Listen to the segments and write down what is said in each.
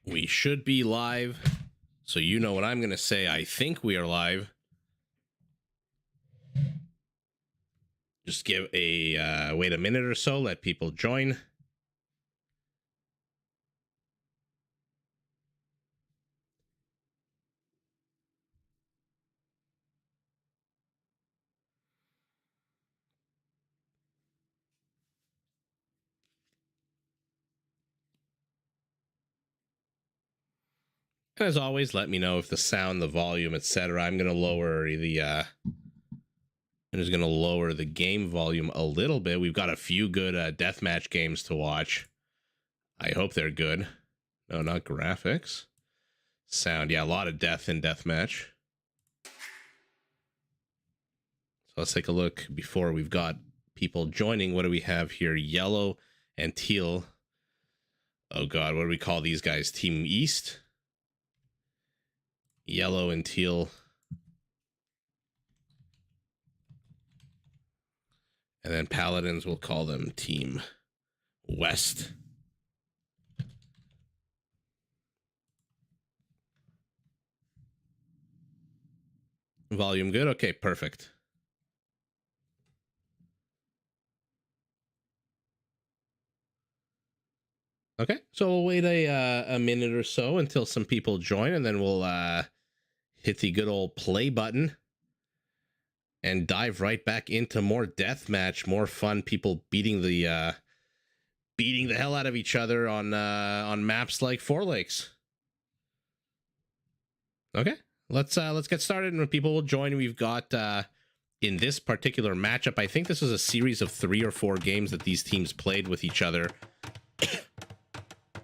We should be live, so you know what I'm going to say. I think we are live. Just give a wait a minute or so, let people join. And as always, let me know if the sound, the volume, etc. I'm going to lower the I'm just going to lower the game volume a little bit. We've got a few good deathmatch games to watch. I hope they're good. No, not graphics. Sound, yeah, a lot of death in deathmatch. So let's take a look before we've got people joining. What do we have here? Yellow and teal. Oh god, what do we call these guys? Team East? Yellow and teal. And then Paladins, will call them Team West. Volume good? Okay, perfect. Okay, so we'll wait a minute or so until some people join, and then we'll hit the good old play button and dive right back into more deathmatch, more fun. People beating the hell out of each other on maps like Four Lakes. Okay, let's get started, and when people will join, we've got in this particular matchup, I think this was a series of 3 or 4 games that these teams played with each other.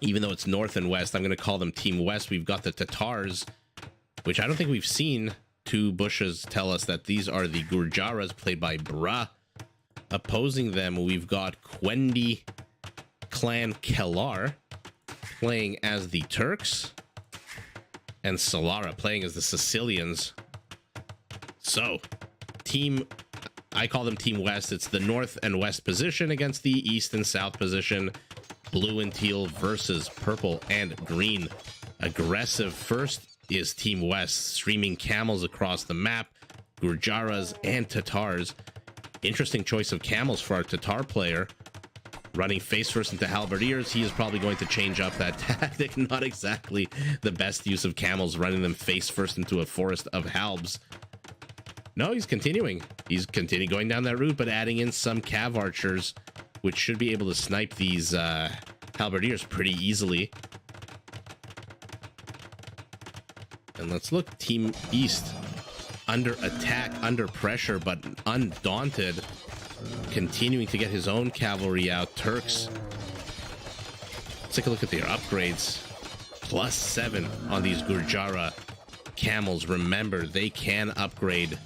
Even though it's North and West, I'm going to call them Team West. We've got the Tatars, which I don't think we've seen. Two bushes tell us that these are the Gurjaras, played by Bra. Opposing them, we've got Kwendi Clan Kelar, playing as the Turks, and Solara playing as the Sicilians. So, I call them Team West. It's the North and West position against the East and South position. Blue and teal versus purple and green. Aggressive first is Team West, streaming camels across the map, Gurjaras and Tatars. Interesting choice of camels for our Tatar player. Running face first into halberdiers, he is probably going to change up that tactic. Not exactly the best use of camels, running them face first into a forest of halbs. No, he's continuing. He's continuing going down that route, but adding in some cav archers, which should be able to snipe these halberdiers pretty easily. And let's look. Team East under attack, under pressure, but undaunted, continuing to get his own cavalry out. Turks, let's take a look at their upgrades. +7 on these Gurjara camels. Remember, they can upgrade.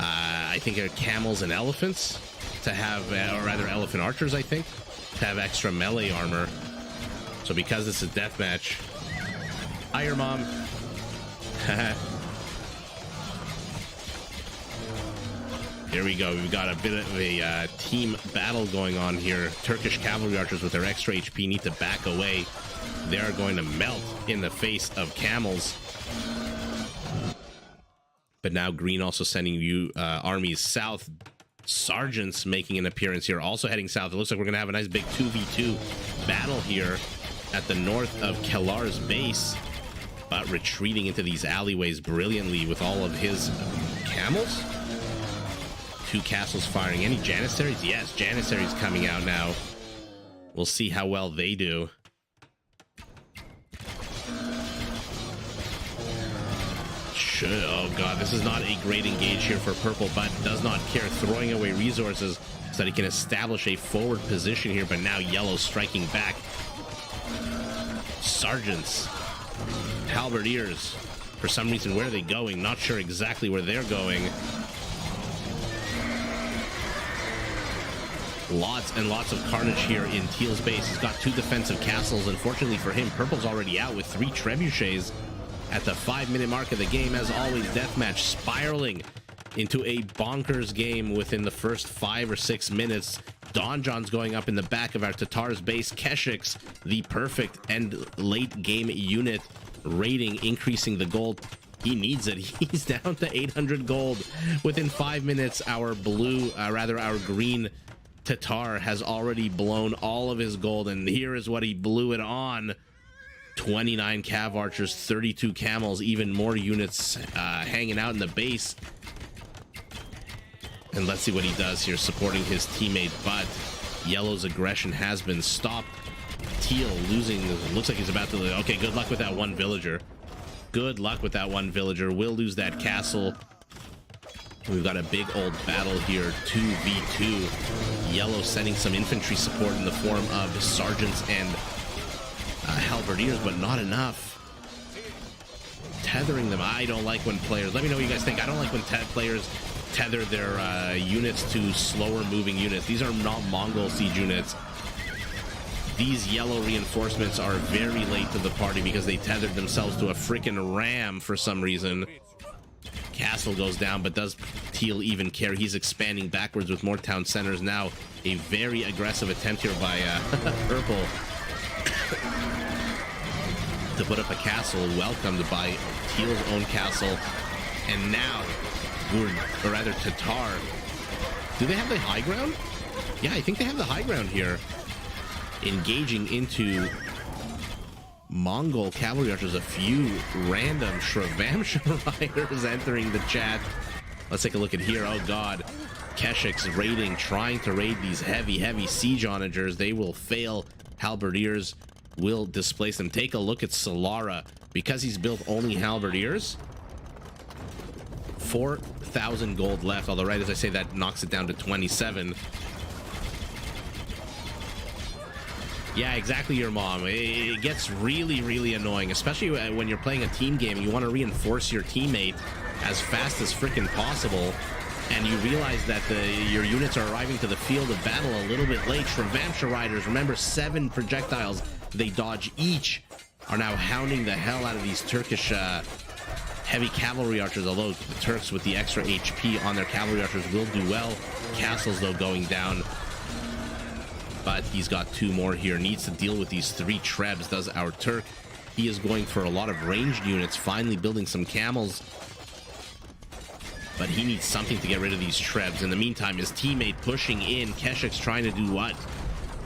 I think they're camels and elephants to have, or rather elephant archers, I think, to have extra melee armor. So because this is deathmatch, Iron Mom. Here we go. We've got a bit of a team battle going on here. Turkish cavalry archers with their extra HP need to back away. They are going to melt in the face of camels. But now green also sending you armies south. Sergeants making an appearance here, also heading south. It looks like we're going to have a nice big 2v2 battle here at the north of Kelar's base, but retreating into these alleyways brilliantly with all of his camels. 2 castles firing. Any Janissaries? Yes, Janissaries coming out now. We'll see how well they do. Oh god, this is not a great engage here for purple, but does not care, throwing away resources so that he can establish a forward position here. But now yellow striking back. Sergeants, halberdiers, for some reason, where are they going? Not sure exactly where they're going. Lots and lots of carnage here in teal's base. He's got 2 defensive castles. Unfortunately for him, purple's already out with 3 trebuchets at the 5-minute mark of the game. As always, deathmatch spiraling into a bonkers game within the first 5 or 6 minutes. Donjon's going up in the back of our Tatar's base. Keshik's the perfect and late game unit, rating, increasing the gold. He needs it. He's down to 800 gold within 5 minutes. Our our green Tatar has already blown all of his gold, and here is what he blew it on. 29 cav archers, 32 camels, even more units hanging out in the base. And let's see what he does here, supporting his teammate, but Yellow's aggression has been stopped. Teal losing, looks like he's about to, okay, good luck with that one villager. Good luck with that one villager. We'll lose that castle. We've got a big old battle here, 2v2. Yellow sending some infantry support in the form of sergeants and halberdiers, but not enough. Tethering them, I don't like when players, let me know what you guys think. I don't like when players tether their units to slower moving units. These are not Mongol siege units. These yellow reinforcements are very late to the party because they tethered themselves to a freaking ram for some reason. Castle goes down, but does Teal even care? He's expanding backwards with more town centers now. A very aggressive attempt here by Purple to put up a castle, welcomed by Teal's own castle. And now or rather Tatar, do they have the high ground? Yeah, I think they have the high ground here. Engaging into Mongol cavalry archers, a few random Shravamsha riders entering the chat. Let's take a look at here. Oh god, Keshik's raiding, trying to raid these heavy siege onagers. They will fail. Halberdiers will displace them. Take a look at Solara, because he's built only halberdiers. 4,000 gold left, although right as I say that knocks it down to 27. Yeah, exactly, your mom. It gets really annoying, especially when you're playing a team game and you want to reinforce your teammate as fast as freaking possible, and you realize that your units are arriving to the field of battle a little bit late. Shravamsha riders, remember, 7 projectiles they dodge each, are now hounding the hell out of these Turkish heavy cavalry archers, although the Turks with the extra HP on their cavalry archers will do well. Castles, though, going down. But he's got 2 more here. Needs to deal with these 3 trebs, does our Turk. He is going for a lot of ranged units, finally building some camels. But he needs something to get rid of these trebs. In the meantime, his teammate pushing in. Keshik's trying to do what?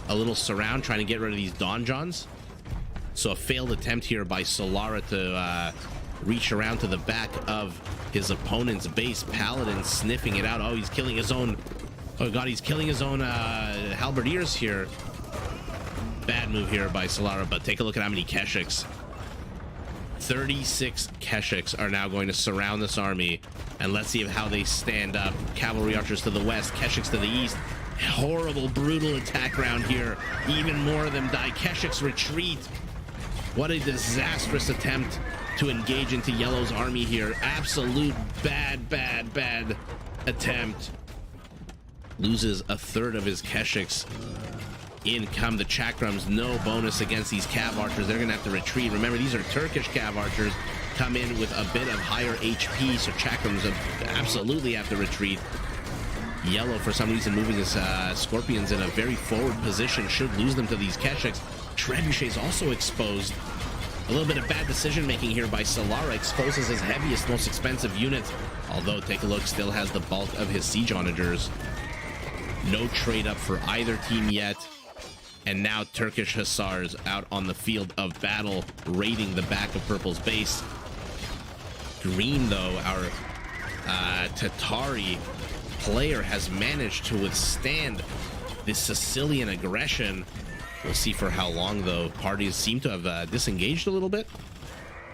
A little surround, trying to get rid of these donjons. So a failed attempt here by Solara to reach around to the back of his opponent's base. Paladin sniffing it out. Oh, he's killing his own... Oh god, he's killing his own halberdiers here. Bad move here by Solara, but take a look at how many Keshiks. 36 Keshiks are now going to surround this army, and let's see how they stand up. Cavalry archers to the west, Keshiks to the east. Horrible, brutal attack round here. Even more of them die. Keshiks retreat. What a disastrous attempt to engage into Yellow's army here. Absolute bad attempt. Loses a third of his Keshiks. In come the Chakrams. No bonus against these cav archers. They're gonna have to retreat. Remember, these are Turkish cav archers. Come in with a bit of higher HP, so Chakrams absolutely have to retreat. Yellow, for some reason, moving his Scorpions in a very forward position, should lose them to these Keshiks. Trebuchet's also exposed. A little bit of bad decision making here by Solara. Exposes his heaviest, most expensive units, although, take a look, still has the bulk of his siege onagers. No trade up for either team yet. And now Turkish Hussars out on the field of battle, raiding the back of Purple's base. Green, though, our Tatari player, has managed to withstand this Sicilian aggression. We'll see for how long, though. Parties seem to have disengaged a little bit.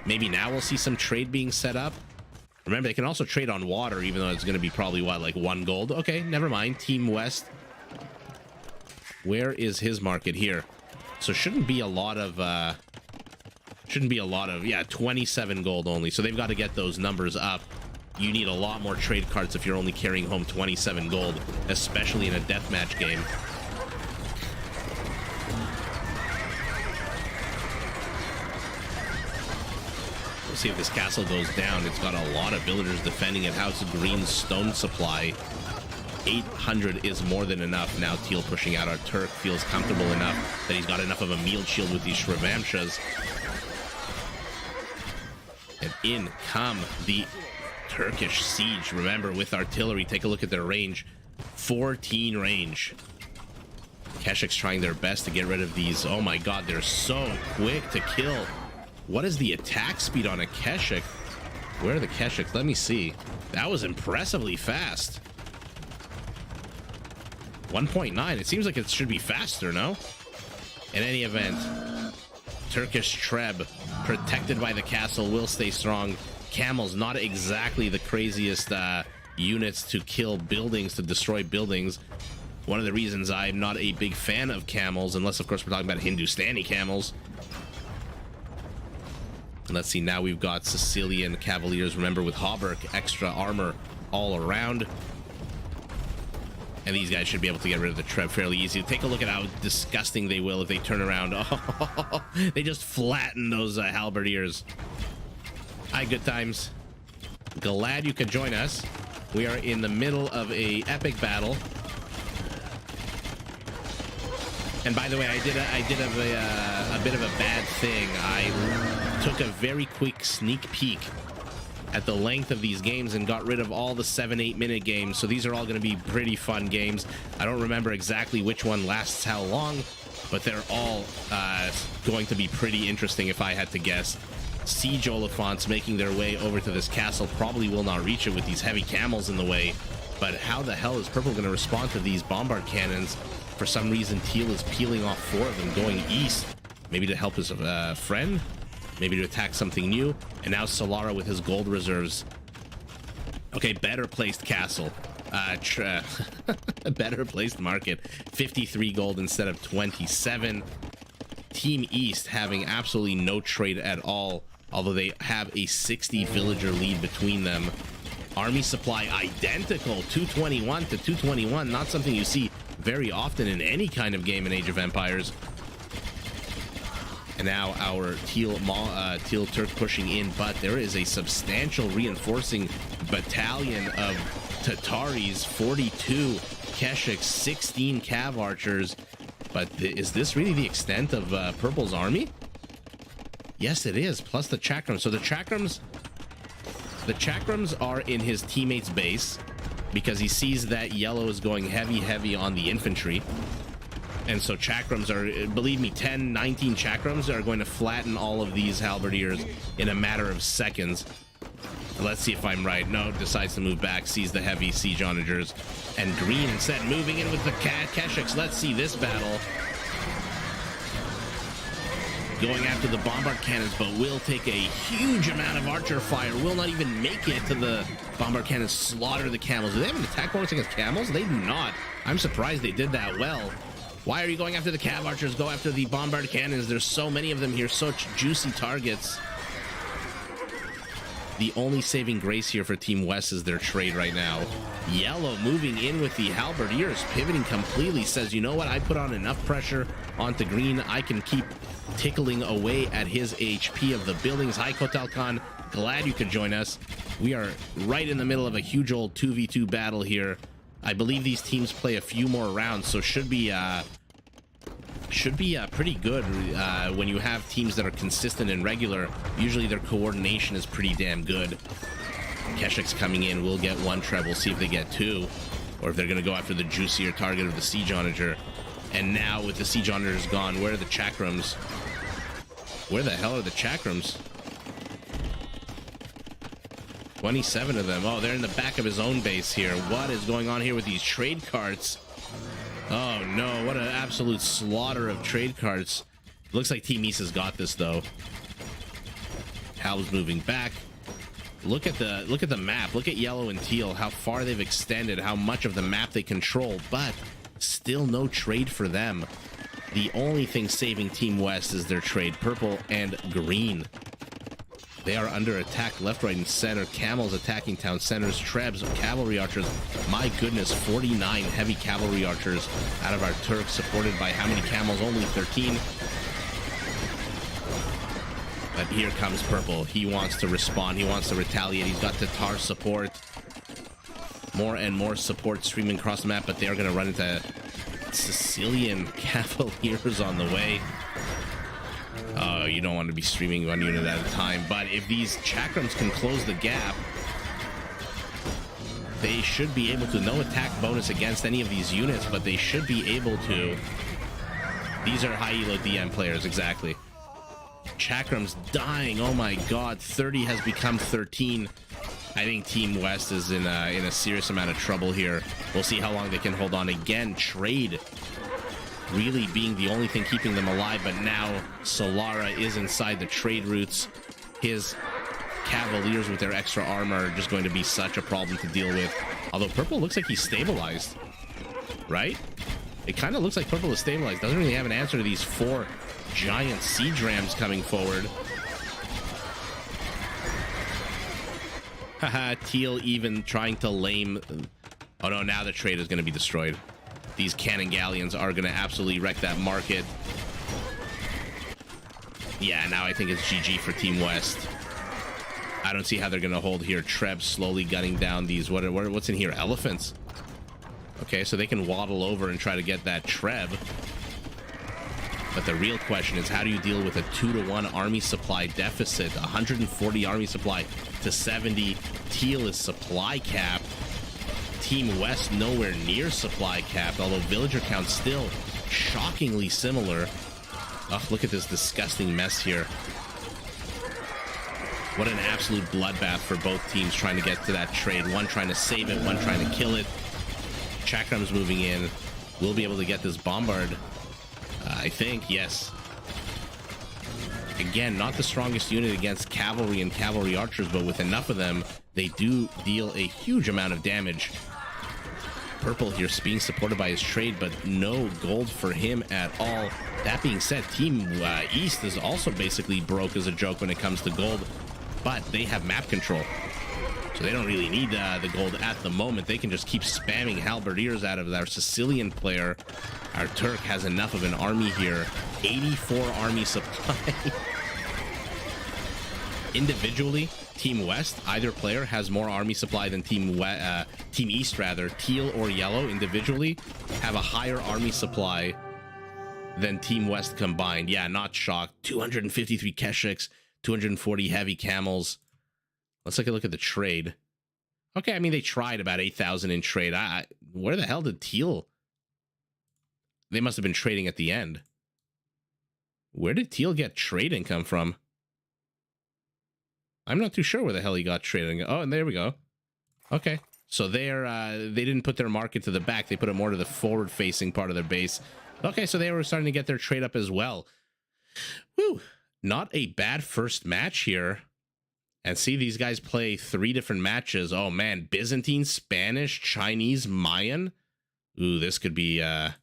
Maybe now we'll see some trade being set up. Remember, they can also trade on water, even though it's going to be probably, what, like 1 gold? Okay, never mind. Team West. Where is his market here? So shouldn't be a lot of, yeah, 27 gold only. So they've got to get those numbers up. You need a lot more trade cards if you're only carrying home 27 gold, especially in a deathmatch game. see if this castle goes down. It's got a lot of villagers defending it. How's the green stone supply? 800 is more than enough. Now Teal pushing out. Our Turk feels comfortable enough that he's got enough of a meal shield with these Shrivamshas. And in come the Turkish siege. Remember, with artillery, take a look at their range. 14 range. Keshik's trying their best to get rid of these. Oh my god, they're so quick to kill. What is the attack speed on a Keshik? Where are the Keshiks? Let me see. That was impressively fast. 1.9. It seems like it should be faster, no? In any event, Turkish Treb, protected by the castle, will stay strong. Camels, not exactly the craziest units to kill buildings, to destroy buildings. One of the reasons I'm not a big fan of camels, unless, of course, we're talking about Hindustani camels. And let's see, now we've got Sicilian Cavaliers, remember, with Hauberk, extra armor all around. And these guys should be able to get rid of the Treb fairly easy. Take a look at how disgusting they will if they turn around. Oh, they just flatten those halberdiers. Hi, good times. Glad you could join us. We are in the middle of a epic battle. And by the way, I did a bit of a bad thing. I took a very quick sneak peek at the length of these games and got rid of all the 7-8 minute games. So these are all going to be pretty fun games. I don't remember exactly which one lasts how long, but they're all going to be pretty interesting if I had to guess. Siege Oliphants making their way over to this castle probably will not reach it with these heavy camels in the way. But how the hell is Purple going to respond to these bombard cannons? For some reason, Teal is peeling off 4 of them going east. Maybe to help his friend? Maybe to attack something new. And now Solara with his gold reserves. Okay, better placed castle. Better placed market. 53 gold instead of 27. Team East having absolutely no trade at all, although they have a 60 villager lead between them. Army supply identical, 221 to 221. Not something you see very often in any kind of game in Age of Empires. And now our Teal Turk pushing in, but there is a substantial reinforcing battalion of Tataris, 42 Keshiks, 16 Cav archers. But is this really the extent of Purple's army? Yes, it is, plus the Chakrams. So the Chakrams are in his teammate's base because he sees that Yellow is going heavy on the infantry. And so Chakrams are, believe me, 10, 19 Chakrams are going to flatten all of these halberdiers in a matter of seconds. Let's see if I'm right. No, decides to move back, sees the heavy siege onagers. And Green instead moving in with the Keshiks. Let's see this battle. Going after the bombard cannons, but will take a huge amount of archer fire. Will not even make it to the bombard cannons. Slaughter the camels. Do they have an attack bonus against camels? They do not. I'm surprised they did that well. Why are you going after the Cav archers? Go after the bombard cannons. There's so many of them here. Such juicy targets. The only saving grace here for Team West is their trade right now. Yellow moving in with the halberdiers, pivoting completely, says, you know what? I put on enough pressure onto Green. I can keep tickling away at his HP of the buildings. Hi, Kotal Khan. Glad you could join us. We are right in the middle of a huge old 2v2 battle here. I believe these teams play a few more rounds, so should be pretty good when you have teams that are consistent and regular. Usually their coordination is pretty damn good. Keshik's coming in, will get 1 treb. We'll see if they get 2, or if they're going to go after the juicier target of the siege onager. And now with the siege onagers gone, where are the Chakrams? Where the hell are the Chakrams? 27 of them. Oh, they're in the back of his own base here. What is going on here with these trade carts? Oh no, what an absolute slaughter of trade carts. Looks like Team East has got this though. Hal's moving back. Look at the map. Look at Yellow and Teal, how far they've extended, how much of the map they control, but still no trade for them. The only thing saving Team West is their trade, Purple and Green. They are under attack left, right, and center. Camels attacking town centers. Trebs, cavalry archers. My goodness, 49 heavy cavalry archers out of our Turks, supported by how many camels? Only 13. But here comes Purple. He wants to respond. He wants to retaliate. He's got Tatar support. More and more support streaming across the map, but they're going to run into Sicilian Cavaliers on the way. Oh, you don't want to be streaming one unit at a time. But if these Chakrams can close the gap, they should be able to. No attack bonus against any of these units, but they should be able to. These are high elo DM players, exactly. Chakram's dying. Oh my god, 30 has become 13. I think Team West is in a serious amount of trouble here. We'll see how long they can hold on. Again, trade really being the only thing keeping them alive, but now Solara is inside the trade routes. His Cavaliers with their extra armor are just going to be such a problem to deal with. Although Purple looks like he's stabilized, right? It kind of looks like Purple is stabilized. Doesn't really have an answer to these 4 giant siege rams coming forward. Haha, Teal even trying to lame. Oh no, now the trade is going to be destroyed. These cannon galleons are going to absolutely wreck that market. Yeah, now I think it's GG for Team West. I don't see how they're going to hold here. Treb slowly gunning down these. What's in here? Elephants. Okay, so they can waddle over and try to get that Treb. But the real question is, how do you deal with a 2-to-1 army supply deficit? 140 army supply to 70. Teal is supply capped. Team West nowhere near supply capped, although villager count still shockingly similar. Oh, look at this disgusting mess here. What an absolute bloodbath for both teams trying to get to that trade. One trying to save it, one trying to kill it. Chakram's moving in. We'll be able to get this bombard. I think, yes. Again, not the strongest unit against cavalry and cavalry archers, but with enough of them, they do deal a huge amount of damage. Purple here being supported by his trade, but no gold for him at all. That being said, Team East is also basically broke as a joke when it comes to gold, but they have map control. So they don't really need the gold at the moment. They can just keep spamming halberdiers out of our Sicilian player. Our Turk has enough of an army here. 84 army supply. Individually, Team West, either player has more army supply than Team East, rather. Teal or Yellow individually have a higher army supply than Team West combined. Yeah, not shocked. 253 Keshiks, 240 heavy camels. Let's take a look at the trade. Okay, I mean, they tried about 8,000 in trade. Where the hell did Teal? They must have been trading at the end. Where did Teal get trade income from? I'm not too sure where the hell he got trading. Oh, and there we go. Okay, so they didn't put their market to the back. They put it more to the forward-facing part of their base. Okay, so they were starting to get their trade up as well. Whew, not a bad first match here. And see, these guys play 3 different matches. Oh man, Byzantine, Spanish, Chinese, Mayan. Ooh, this could be a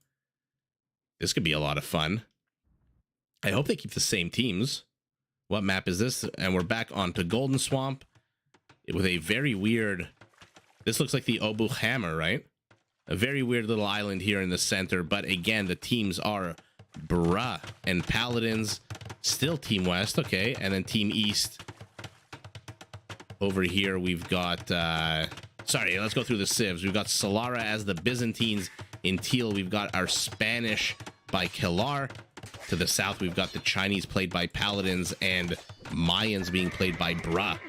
lot of fun. I hope they keep the same teams. What map is this? And we're back onto Golden Swamp with a very weird. This looks like the Obu Hammer, right? A very weird little island here in the center. But again, the teams are Bruh and Paladins. Still Team West, okay, and then Team East. Over here, we've got, sorry, let's go through the civs. We've got Solara as the Byzantines. In teal, we've got our Spanish by Kilar. To the south, we've got the Chinese played by Paladins and Mayans being played by Bruh.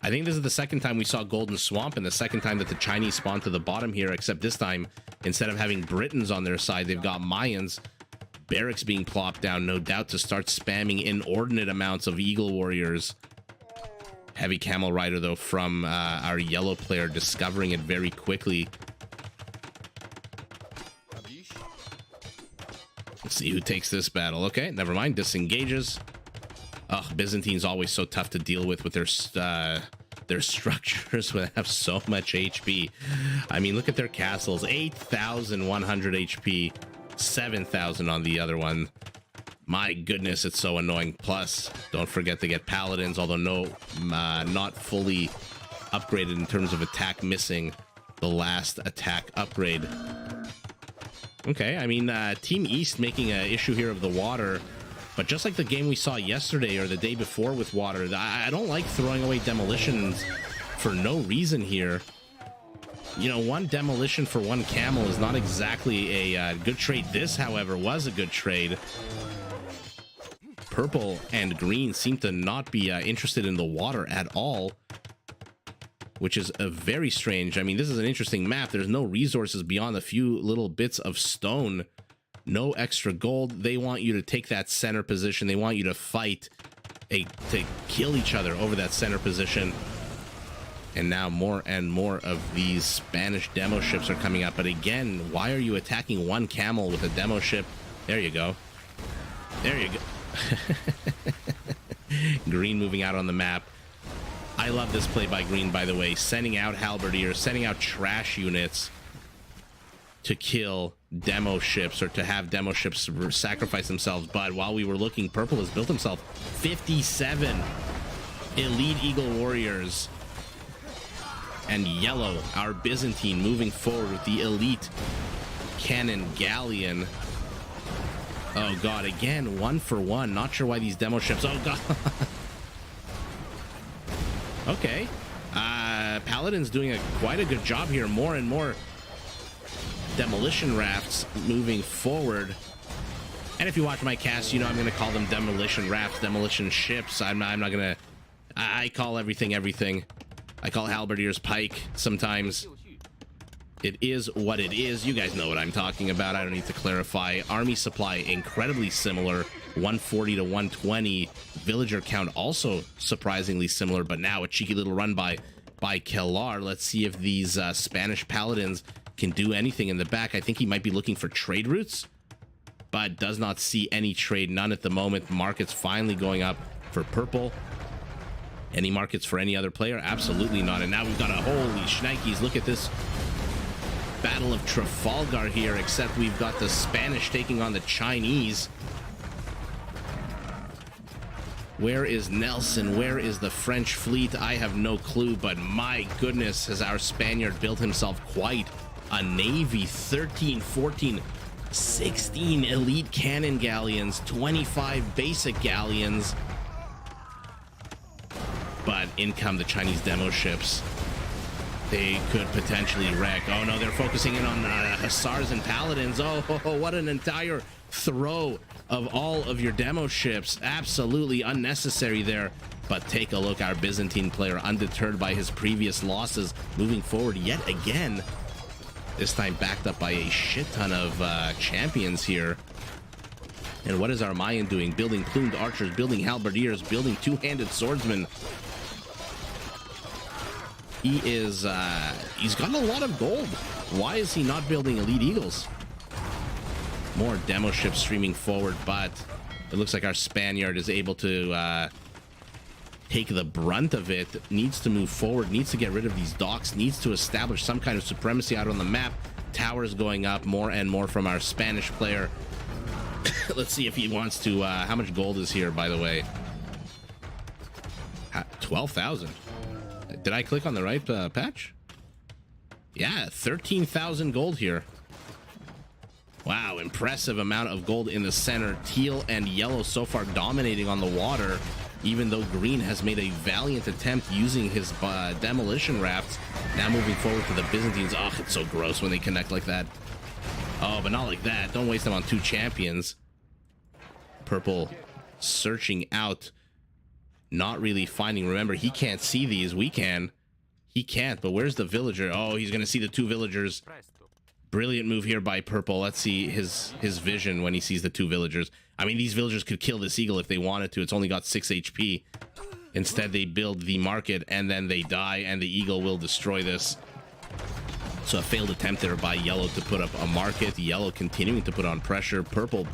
I think this is the second time we saw Golden Swamp and the second time that the Chinese spawned to the bottom here, except this time, instead of having Britons on their side, they've got Mayans. Barracks being plopped down, no doubt, to start spamming inordinate amounts of Eagle Warriors. Heavy Camel Rider, though, from our yellow player, discovering it very quickly. Let's see who takes this battle. Okay, never mind. Disengages. Ugh, Byzantine's always so tough to deal with their structures when they have so much HP. I mean, look at their castles. 8,100 HP. 7,000 on the other one. My goodness, it's so annoying. Plus, don't forget to get Paladins, although not fully upgraded in terms of attack, missing the last attack upgrade. Okay, I mean, Team East making an issue here of the water. But just like the game we saw yesterday or the day before with water, I don't like throwing away demolitions for no reason here. You know, one demolition for one camel is not exactly a good trade. This, however, was a good trade. Purple and green seem to not be interested in the water at all, which is a very strange. I mean, this is an interesting map. There's no resources beyond a few little bits of stone. No extra gold. They want you to take that center position. They want you to fight, to kill each other over that center position. And now more and more of these Spanish demo ships are coming up. But again, why are you attacking one camel with a demo ship? There you go. There you go. Green moving out on the map. I love this play by Green, by the way. Sending out halberdiers, sending out trash units to kill demo ships, or to have demo ships sacrifice themselves. But while we were looking, Purple has built himself 57 elite Eagle Warriors. And Yellow, our Byzantine, moving forward with the elite Cannon Galleon. Oh god, again, 1 for 1. Not sure why these demo ships. Oh god. Okay. Paladin's doing quite a good job here. More and more demolition rafts moving forward. And if you watch my cast, you know I'm going to call them demolition rafts, demolition ships. I'm not going to... I call everything everything. I call halberdiers pike sometimes. It is what it is. You guys know what I'm talking about. I don't need to clarify. Army supply, incredibly similar. 140 to 120. Villager count also surprisingly similar, but now a cheeky little run by Kellar. Let's see if these Spanish paladins can do anything in the back. I think he might be looking for trade routes, but does not see any trade. None at the moment. Markets finally going up for Purple. Any markets for any other player? Absolutely not. And now we've got a holy shnikes. Look at this Battle of Trafalgar here, except we've got the Spanish taking on the Chinese. Where is Nelson? Where is the French fleet? I have no clue, but my goodness, has our Spaniard built himself quite a navy. 13, 14, 16 elite cannon galleons, 25 basic galleons. But in come the Chinese demo ships. They could potentially wreck. Oh no, they're focusing in on Hussars and Paladins. Oh, what an entire throw of all of your demo ships. Absolutely unnecessary there. But take a look, our Byzantine player, undeterred by his previous losses, moving forward yet again. This time backed up by a shit ton of champions here. And what is our Mayan doing? Building plumed archers, building halberdiers, building two-handed swordsmen. He is, he's got a lot of gold. Why is he not building elite eagles? More demo ships streaming forward, but it looks like our Spaniard is able to take the brunt of it. Needs to move forward, needs to get rid of these docks, needs to establish some kind of supremacy out on the map. Towers going up more and more from our Spanish player. Let's see if he wants to, how much gold is here, by the way? 12,000. Did I click on the right patch? Yeah, 13,000 gold here. Wow, impressive amount of gold in the center. Teal and yellow so far dominating on the water, even though green has made a valiant attempt using his demolition rafts. Now moving forward to the Byzantines. Oh, it's so gross when they connect like that. Oh, but not like that. Don't waste them on two champions. Purple searching out, not really finding. Remember, he can't see these. We can. He can't, but where's the villager? Oh, he's going to see the two villagers. Brilliant move here by Purple. Let's see his vision when he sees the two villagers. I mean, these villagers could kill this eagle if they wanted to. It's only got 6 HP. Instead, they build the market, and then they die, and the eagle will destroy this. So a failed attempt there by Yellow to put up a market. Yellow continuing to put on pressure. Purple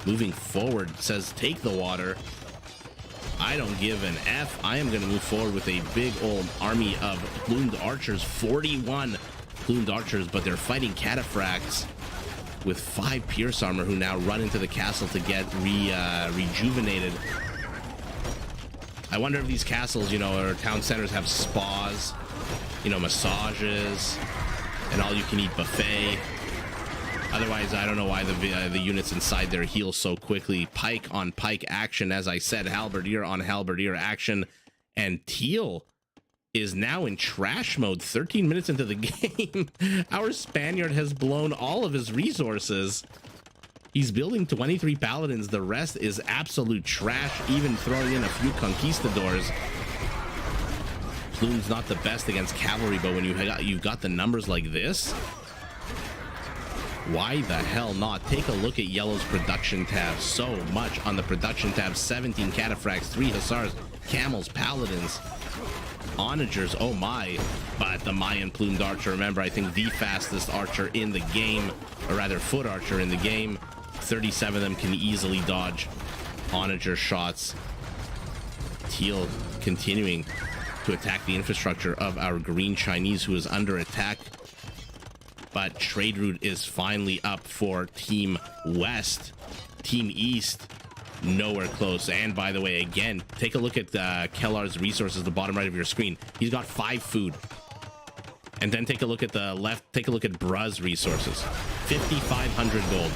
moving forward, says take the water. I don't give an F. I am going to move forward with a big old army of plumed archers. 41 plumed archers, but they're fighting cataphracts with 5 pierce armor who now run into the castle to get rejuvenated. I wonder if these castles, you know, or town centers have spas, you know, massages, and all-you-can-eat buffet. Otherwise, I don't know why the units inside there heal so quickly. Pike on pike action, as I said, halberdier on halberdier action, and Teal is now in trash mode 13 minutes into the game. Our Spaniard has blown all of his resources. He's building 23 paladins. The rest is absolute trash, even throwing in a few conquistadors. Plume's not the best against cavalry, but when you've got the numbers like this, why the hell not? Take a look at Yellow's production tab. So much on the production tab. 17 cataphracts, 3 hussars, camels, paladins, onagers, oh my. But the Mayan plumed archer, remember, I think the fastest archer in the game, or rather foot archer in the game. 37 of them can easily dodge onager shots. Teal continuing to attack the infrastructure of our green Chinese, who is under attack. But trade route is finally up for Team West. Team East, nowhere close. And by the way, again, take a look at Kellar's resources, the bottom right of your screen. He's got 5 food. And then take a look at the left, take a look at Bruh's resources. 5,500 gold.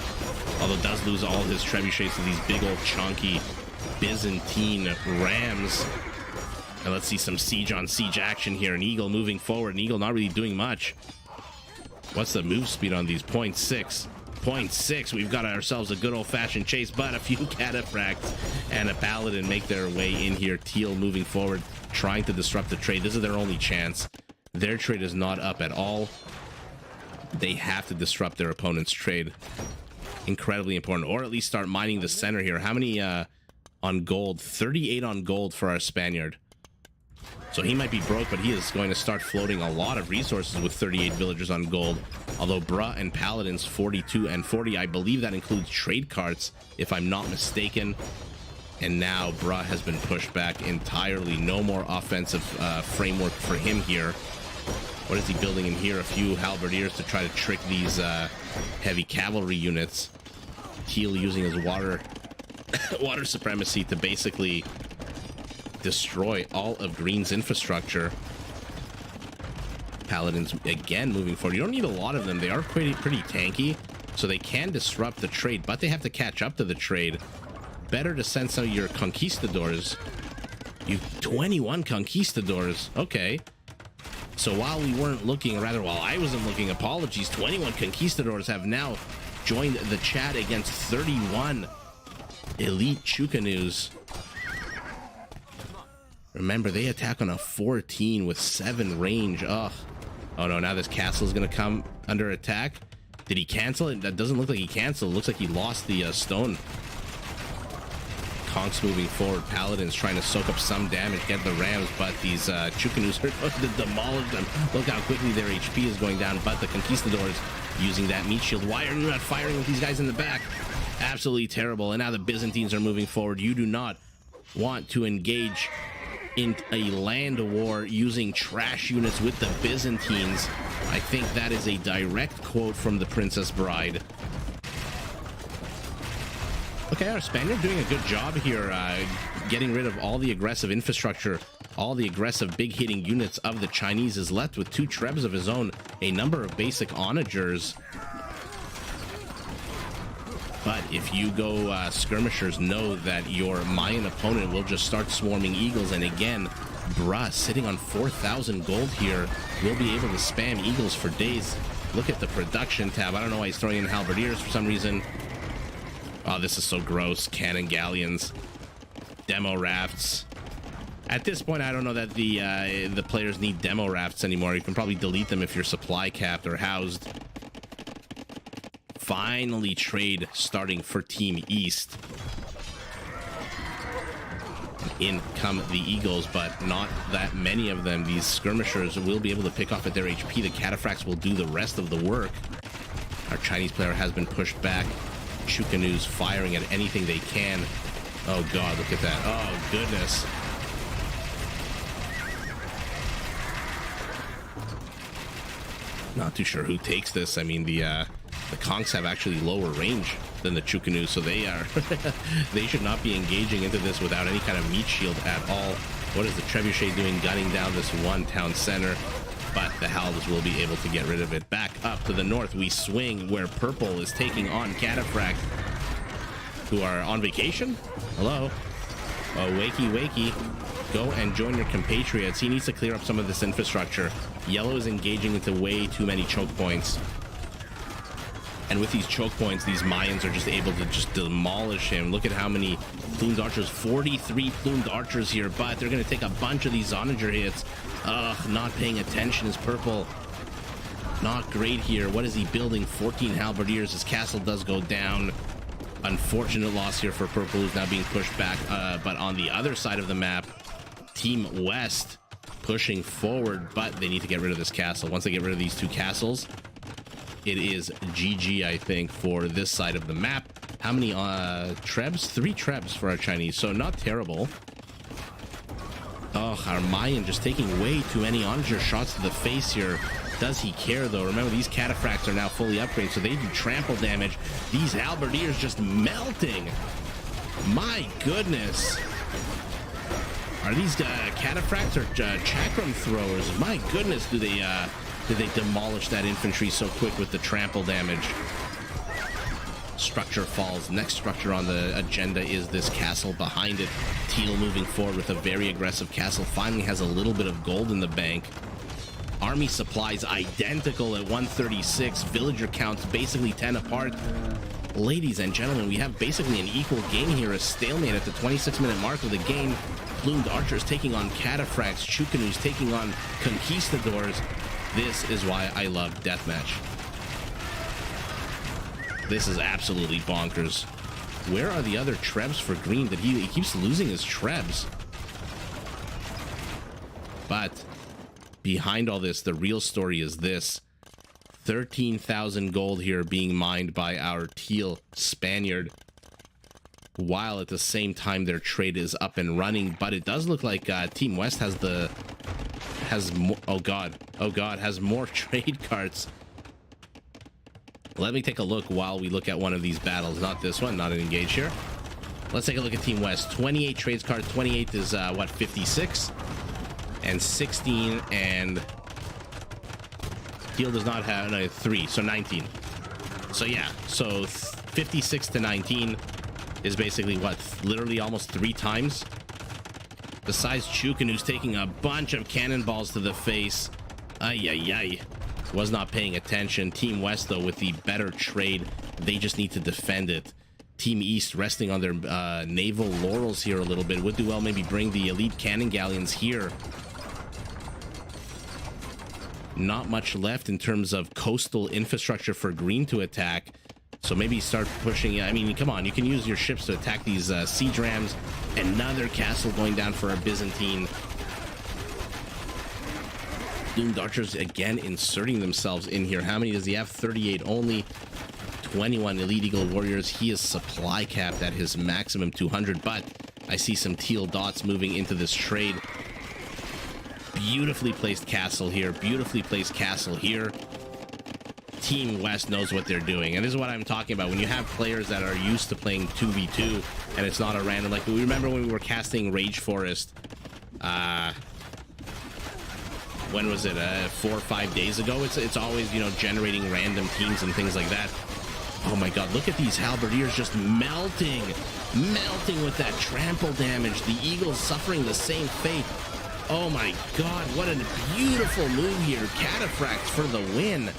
Although does lose all his trebuchets to these big old chunky Byzantine rams. And let's see some siege on siege action here. An Eagle moving forward. An Eagle not really doing much. What's the move speed on these? 0.6. 0.6. We've got ourselves a good old-fashioned chase, but a few cataphracts and a paladin make their way in here. Teal moving forward, trying to disrupt the trade. This is their only chance. Their trade is not up at all. They have to disrupt their opponent's trade. Incredibly important. Or at least start mining the center here. How many on gold? 38 on gold for our Spaniard. So he might be broke, but he is going to start floating a lot of resources with 38 villagers on gold. Although Bruh and Paladins 42 and 40, I believe that includes trade carts, if I'm not mistaken. And now Bruh has been pushed back entirely. No more offensive framework for him here. What is he building in here? A few halberdiers to try to trick these heavy cavalry units. Teal using his water supremacy to basically destroy all of Green's infrastructure. Paladins again moving forward. You don't need a lot of them. They are pretty tanky, so they can disrupt the trade, but they have to catch up to the trade. Better to send some of your conquistadors. You've 21 conquistadors. Okay. So while we weren't looking, rather while I wasn't looking, apologies, 21 conquistadors have now joined the chat against 31 elite Chukanus. Remember, they attack on a 14 with 7 range. Ugh. Oh no, now this castle is going to come under attack. Did he cancel it? That doesn't look like he canceled. It looks like he lost the stone. Conks moving forward. Paladins trying to soak up some damage, get the rams, but these Chukanus are going to demolish them. Look how quickly their HP is going down, but the conquistadors using that meat shield. Why are you not firing with these guys in the back? Absolutely terrible. And now the Byzantines are moving forward. You do not want to engage in a land war using trash units with the Byzantines. I think that is a direct quote from the Princess Bride. Okay, our Spaniard doing a good job here, getting rid of all the aggressive infrastructure, all the aggressive big hitting units of the Chinese. Is left with 2 trebs of his own, a number of basic onagers. But if you go skirmishers, know that your Mayan opponent will just start swarming eagles. And again, Bruh sitting on 4,000 gold here will be able to spam eagles for days. Look at the production tab. I don't know why he's throwing in halberdiers for some reason. Oh, this is so gross. Cannon galleons, demo rafts. At this point, I don't know that the players need demo rafts anymore. You can probably delete them if you're supply capped or housed. Finally, trade starting for Team East. In come the Eagles, but not that many of them. These skirmishers will be able to pick off at their HP. The cataphracts will do the rest of the work. Our Chinese player has been pushed back. Chukanus firing at anything they can. Oh god, look at that. Oh goodness. Not too sure who takes this. I mean, the Conks have actually lower range than the Chukanus, so they are they should not be engaging into this without any kind of meat shield at all. What is the trebuchet doing, gunning down this one town center? but the Halves will be able to get rid of it. Back up to the north, we swing where purple is taking on Cataphract, who are on vacation. Hello. Oh, wakey. Go and join your compatriots. He needs to clear up some of this infrastructure. Yellow is engaging into way too many choke points. And with these choke points, these Mayans are just able to just demolish him. Look at how many plumed archers, 43 plumed archers here, but they're going to take a bunch of these Onager hits. Ugh, not paying attention is purple. Not great here. What is he building? 14 halberdiers. His castle does go down. Unfortunate loss here for purple, who's now being pushed back. But on the other side of the map, Team West pushing forward, but they need to get rid of this castle. Once they get rid of these two castles, it is GG, I think, for this side of the map. How many trebs? 3 trebs for our Chinese, so not terrible. Oh, our Mayan just taking way too many Onager shots to the face here. Does he care, though? Remember, these Cataphracts are now fully upgraded, so they do trample damage. These halberdiers just melting. My goodness. Are these Cataphracts or chakram throwers? My goodness, did they demolish that infantry so quick with the trample damage. Structure falls. Next structure on the agenda is this castle behind it. Teal moving forward with a very aggressive castle. Finally has a little bit of gold in the bank. Army supplies identical at 136. Villager counts basically 10 apart. Ladies and gentlemen, we have basically an equal game here. A stalemate at the 26-minute mark of the game. Plumed archers taking on Cataphracts. Chukanus taking on conquistadors. This is why I love deathmatch. This is absolutely bonkers. Where are the other trebs for green? That he keeps losing his trebs. But behind all this, the real story is this. 13,000 gold here being mined by our teal Spaniard, while at the same time their trade is up and running. But it does look like Team West has more trade carts. Let me take a look while we look at one of these battles. Not this one, not an engage here. Let's take a look at Team West. 28 trades cards. 28 is what, 56? And 16, and Teal does not have 3, so 19. So yeah, so 56 to 19 is basically what, literally almost 3 times. Besides Chukin, who's taking a bunch of cannonballs to the face. Ay. Was not paying attention. Team West, though, with the better trade, they just need to defend it. Team East resting on their naval laurels here a little bit. Would do well maybe bring the elite cannon galleons here. Not much left in terms of coastal infrastructure for green to attack. So maybe start pushing. I mean, come on, you can use your ships to attack these siege rams. Another castle going down for a Byzantine. Doomed archers again inserting themselves in here. How many does he have? 38 only. 21 elite eagle warriors. He is supply capped at his maximum 200, but I see some teal dots moving into this trade. Beautifully placed castle here. Beautifully placed castle here. Team West knows what they're doing, and this is what I'm talking about. When you have players that are used to playing 2v2 and it's not a random, like we remember when we were casting Rage Forest, when was it, 4 or 5 days ago? It's always, you know, generating random teams and things like that. Oh my god, look at these halberdiers just melting with that trample damage. The eagles suffering the same fate. Oh my god, what a beautiful move here. Cataphracts for the win.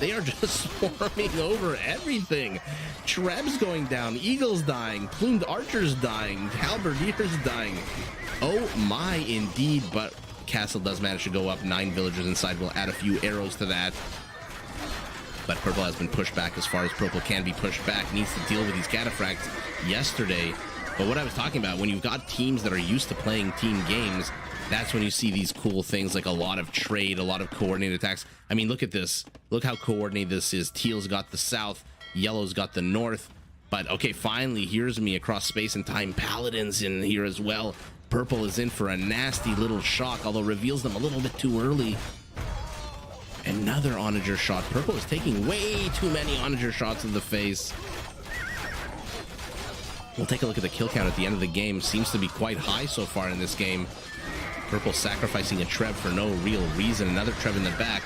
They are just swarming over everything. Trebs going down, eagles dying, plumed archers dying, halberdiers dying. Oh my, indeed. But castle does manage to go up. 9 villagers inside. We'll add a few arrows to that. But purple has been pushed back as far as purple can be pushed back. Needs to deal with these cataphracts yesterday. But what I was talking about, when you've got teams that are used to playing team games, that's when you see these cool things like a lot of trade, a lot of coordinated attacks. I mean, look at this. Look how coordinated this is. Teal's got the south, yellow's got the north. But okay, finally, here's me across space and time. Paladins in here as well. Purple is in for a nasty little shock, although reveals them a little bit too early. Another onager shot. Purple is taking way too many onager shots in the face. We'll take a look at the kill count at the end of the game. Seems to be quite high so far in this game. Purple sacrificing a Treb for no real reason. Another Treb in the back.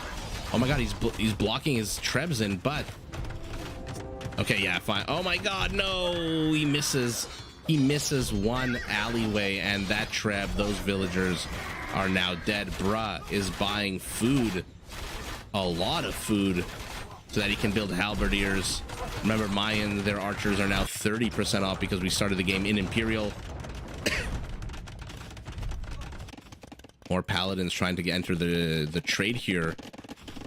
Oh my god, he's blocking his Trebs in, but... Okay, yeah, fine. Oh my god, no! He misses. He misses one alleyway, and that Treb, those villagers are now dead. Bruh is buying food. A lot of food. So that he can build halberdiers. Remember, Mayan, their archers are now 30% off because we started the game in Imperial. More paladins trying to enter the trade here.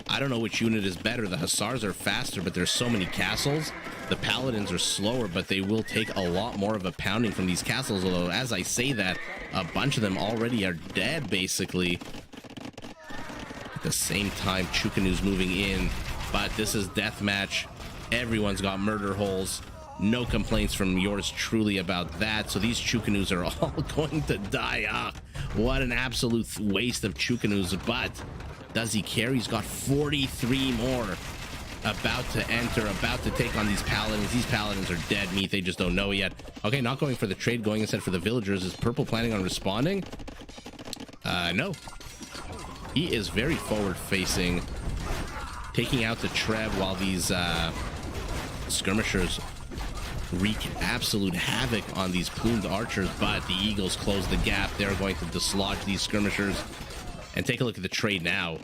I don't know which unit is better. The hussars are faster, but there's so many castles. The paladins are slower, but they will take a lot more of a pounding from these castles. Although, as I say that, a bunch of them already are dead, basically. At the same time, Chukanu's moving in. But this is deathmatch. Everyone's got murder holes. No complaints from yours truly about that. So these Chukanus are all going to die. Ah, what an absolute waste of Chukanus. But does he care? He's got 43 more about to enter, about to take on these paladins. These paladins are dead meat. They just don't know yet. Okay, not going for the trade, going instead for the villagers. Is Purple planning on responding? No. He is very forward facing, taking out the Treb while these skirmishers wreak absolute havoc on these plumed archers. But the Eagles close the gap. They're going to dislodge these skirmishers. And take a look at the trade now.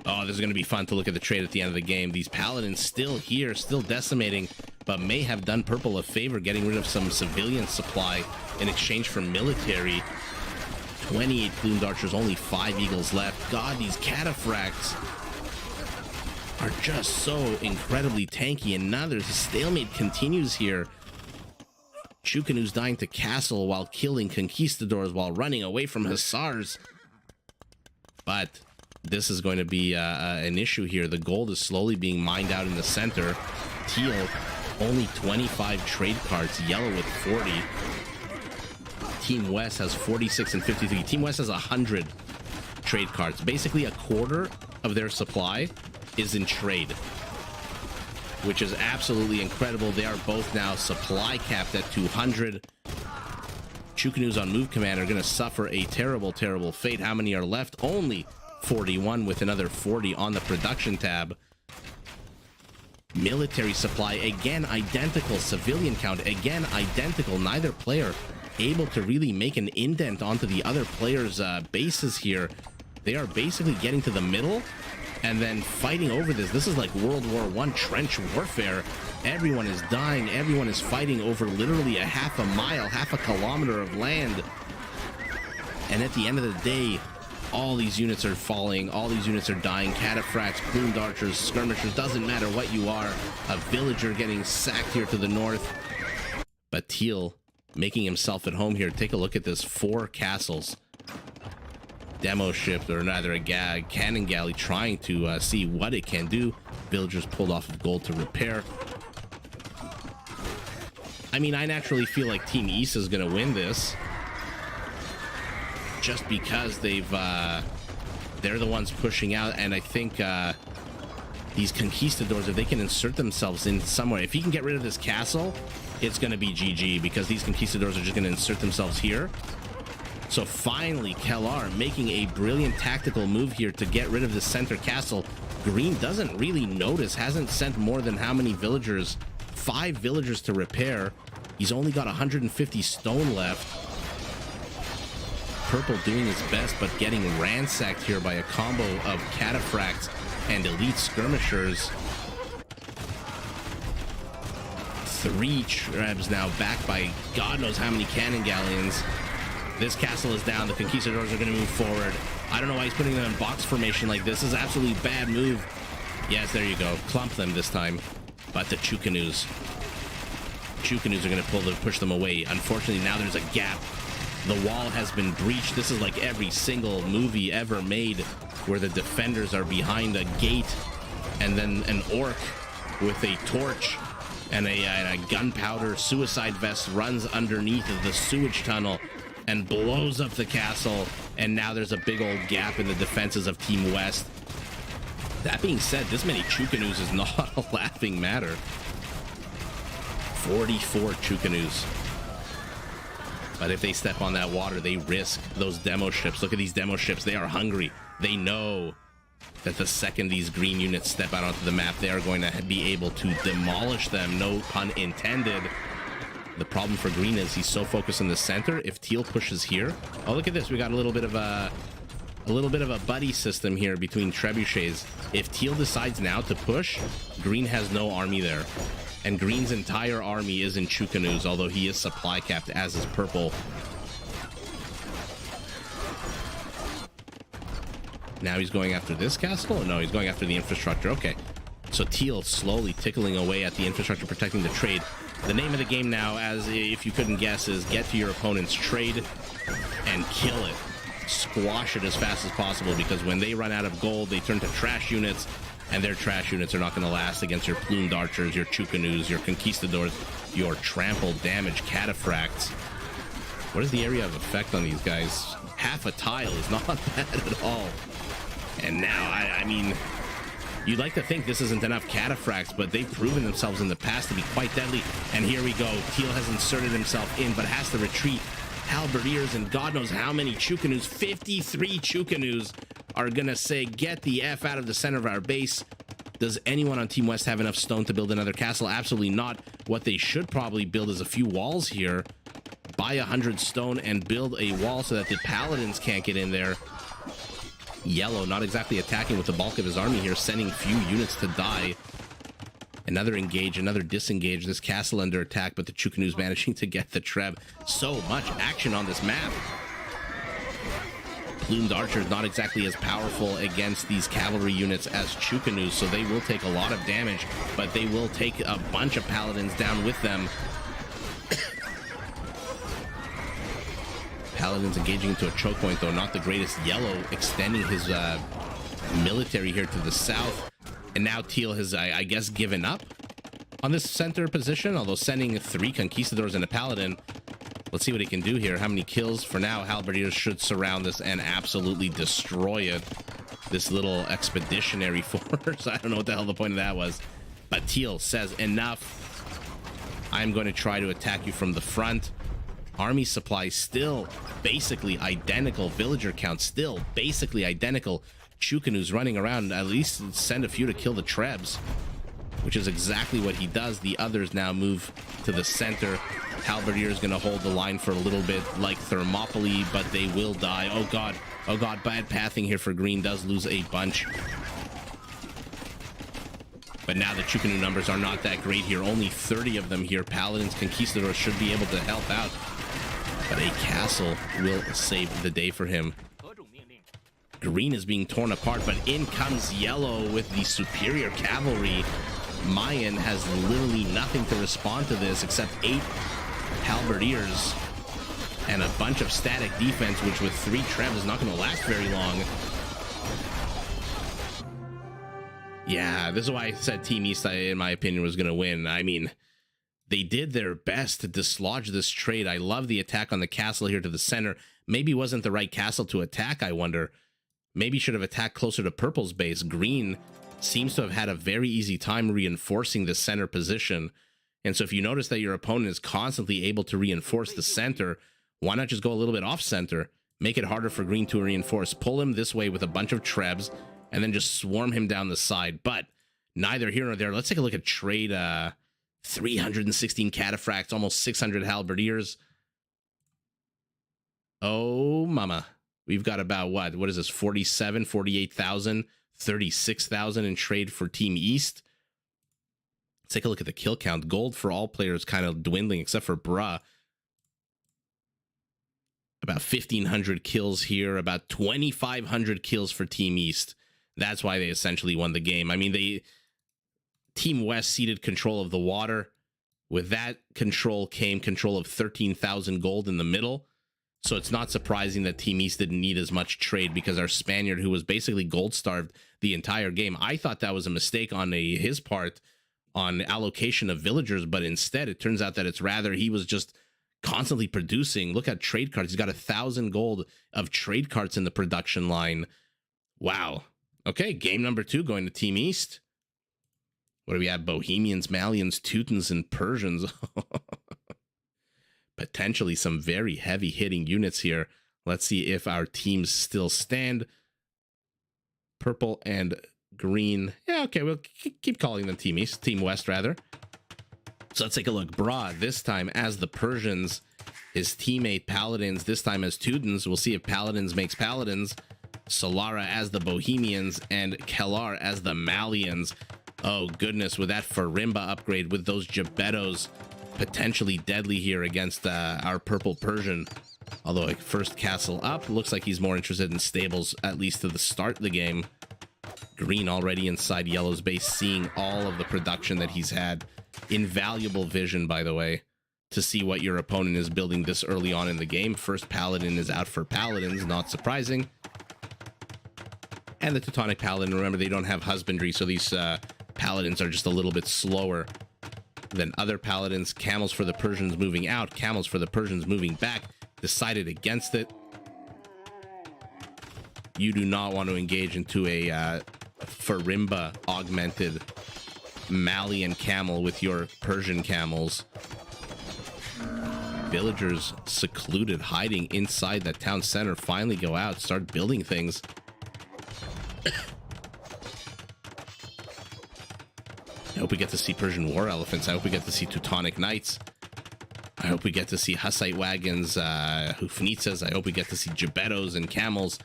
Oh, this is going to be fun to look at the trade at the end of the game. These paladins still here, still decimating, but may have done Purple a favor getting rid of some civilian supply in exchange for military. 28 plumed archers, only 5 eagles left. God, these cataphracts are just so incredibly tanky, and now there's a stalemate continues here. Chukanu's dying to castle while killing conquistadors while running away from hussars. But this is going to be an issue here. The gold is slowly being mined out in the center. Teal, only 25 trade cards. Yellow with 40. Team West has 46 and 53. Team West has 100 trade cards. Basically, a quarter of their supply is in trade, which is absolutely incredible. They are both now supply capped at 200. Chukanu's on move command are going to suffer a terrible, terrible fate. How many are left? Only 41, with another 40 on the production tab. Military supply, again, identical. Civilian count, again, identical. Neither player able to really make an indent onto the other player's bases here. They are basically getting to the middle and then fighting over this. This is like World War I trench warfare. Everyone is dying. Everyone is fighting over literally a half a mile, half a kilometer of land. And at the end of the day, all these units are falling. All these units are dying. Cataphracts, plumed archers, skirmishers, doesn't matter what you are. A villager getting sacked here to the north. But Teal making himself at home here. Take a look at this. 4 castles. Demo ship, or neither a cannon galley, trying to see what it can do. Villagers pulled off of gold to repair. I mean, I naturally feel like Team East is going to win this, just because they're the ones pushing out. And I think these conquistadors, if they can insert themselves in somewhere, if he can get rid of this castle, it's going to be GG, because these conquistadors are just going to insert themselves here. So finally, Kellar making a brilliant tactical move here to get rid of the center castle. Green doesn't really notice, hasn't sent more than how many villagers? 5 villagers to repair. He's only got 150 stone left. Purple doing his best, but getting ransacked here by a combo of cataphracts and elite skirmishers. 3 Trebs now backed by God knows how many cannon galleons. This castle is down. The conquistadors are going to move forward. I don't know why he's putting them in box formation like this. This is an absolutely bad move. Yes, there you go. Clump them this time. But the Chukanus are going to push them away. Unfortunately, now there's a gap. The wall has been breached. This is like every single movie ever made, where the defenders are behind a gate, and then an orc with a torch and a gunpowder suicide vest runs underneath the sewage tunnel and blows up the castle, and now there's a big old gap in the defenses of Team West. That being said, this many Chukanus is not a laughing matter. 44 Chukanus. But if they step on that water, they risk those demo ships. Look at these demo ships. They are hungry. They know that the second these green units step out onto the map, they are going to be able to demolish them. No pun intended. The problem for green is he's so focused in the center. If teal pushes here, oh, look at this. We got a little bit of a buddy system here between trebuchets. If teal decides now to push, green has no army there. And green's entire army is in Chukanus, although he is supply capped, as is purple. Now he's going after this castle? No, he's going after the infrastructure. Okay. So teal slowly tickling away at the infrastructure, protecting the trade. The name of the game now, as if you couldn't guess, is get to your opponent's trade and kill it. Squash it as fast as possible, because when they run out of gold, they turn to trash units, and their trash units are not going to last against your plumed archers, your Chukanus, your conquistadors, your trampled, damaged cataphracts. What is the area of effect on these guys? Half a tile is not bad at all. And now, I mean, you'd like to think this isn't enough cataphracts, but they've proven themselves in the past to be quite deadly. And here we go. Teal has inserted himself in, but has to retreat. Halberdiers and God knows how many Chukanus, 53 Chukanus, are gonna say, get the F out of the center of our base. Does anyone on Team West have enough stone to build another castle? Absolutely not. What they should probably build is a few walls here. Buy 100 stone and build a wall so that the paladins can't get in there. Yellow not exactly attacking with the bulk of his army here, sending few units to die. Another engage, another disengage. This castle under attack, but the Chukanus managing to get the Treb. So much action on this map. Plumed archers not exactly as powerful against these cavalry units as Chukanus, so they will take a lot of damage, but they will take a bunch of paladins down with them. Paladins engaging into a choke point, though not the greatest. Yellow extending his military here to the south. And now teal has, I guess, given up on this center position, although sending 3 conquistadors and a paladin. Let's see what he can do here. How many kills? For now, halberdiers should surround this and absolutely destroy it. This little expeditionary force. I don't know what the hell the point of that was. But teal says, enough. I'm going to try to attack you from the front. Army supply still basically identical. Villager count still basically identical. Chukanus running around, at least send a few to kill the Trebs, which is exactly what he does. The others now move to the center. Halberdier is going to hold the line for a little bit like Thermopylae, but they will die. Oh god, bad pathing here for green. Does lose a bunch. But now the Chukanu numbers are not that great here. Only 30 of them here. Paladins, Conquistadors should be able to help out, but a castle will save the day for him. Green is being torn apart, but in comes yellow with the superior cavalry. Mayan has literally nothing to respond to this except 8 halberdiers and a bunch of static defense, which with 3 Trev is not going to last very long. Yeah, this is why I said Team East, in my opinion, was going to win. I mean, they did their best to dislodge this trade. I love the attack on the castle here to the center. Maybe wasn't the right castle to attack, I wonder. Maybe should have attacked closer to purple's base. Green seems to have had a very easy time reinforcing the center position. And so if you notice that your opponent is constantly able to reinforce the center, why not just go a little bit off center? Make it harder for green to reinforce. Pull him this way with a bunch of Trebs, and then just swarm him down the side. But neither here nor there. Let's take a look at trade. 316 cataphracts, almost 600 halberdiers. Oh, mama. We've got about, what is this, 47, 48,000, 36,000 in trade for Team East. Let's take a look at the kill count. Gold for all players kind of dwindling, except for Bruh. About 1,500 kills here, about 2,500 kills for Team East. That's why they essentially won the game. I mean, Team West ceded control of the water. With that control came control of 13,000 gold in the middle. So it's not surprising that Team East didn't need as much trade, because our Spaniard, who was basically gold starved the entire game, I thought that was a mistake on his part on allocation of villagers, but instead it turns out that it's rather he was just constantly producing. Look at trade cards. He's got 1,000 gold of trade cards in the production line. Wow. Okay, game number 2 going to Team East. What do we have? Bohemians, Malians, Teutons, and Persians. But potentially some very heavy hitting units here. Let's see if our teams still stand. Purple and green. Yeah, okay, we'll keep calling them Team East, Team West rather. So let's take a look. Bra this time as the Persians, his teammate Paladins this time as Teutons. We'll see if Paladins makes Paladins. Solara as the Bohemians, and Kellar as the Malians. Oh goodness, with that Farimba upgrade, with those Gebettos potentially deadly here against our purple Persian. Although like, first castle up, looks like he's more interested in stables, at least to the start of the game. Green already inside yellow's base, seeing all of the production that he's had. Invaluable vision, by the way, to see what your opponent is building this early on in the game. First Paladin is out for Paladins, not surprising. And the Teutonic Paladin, remember, they don't have husbandry, so these Paladins are just a little bit slower than other Paladins. Camels for the Persians moving out, camels for the Persians moving back. Decided against it. You do not want to engage into a Farimba augmented Malian camel with your Persian camels. Villagers secluded, hiding inside that town center, finally go out, start building things. I hope we get to see Persian war elephants. I hope we get to see Teutonic Knights. I hope we get to see Hussite wagons, Hufnitsas. I hope we get to see Gebettos and camels.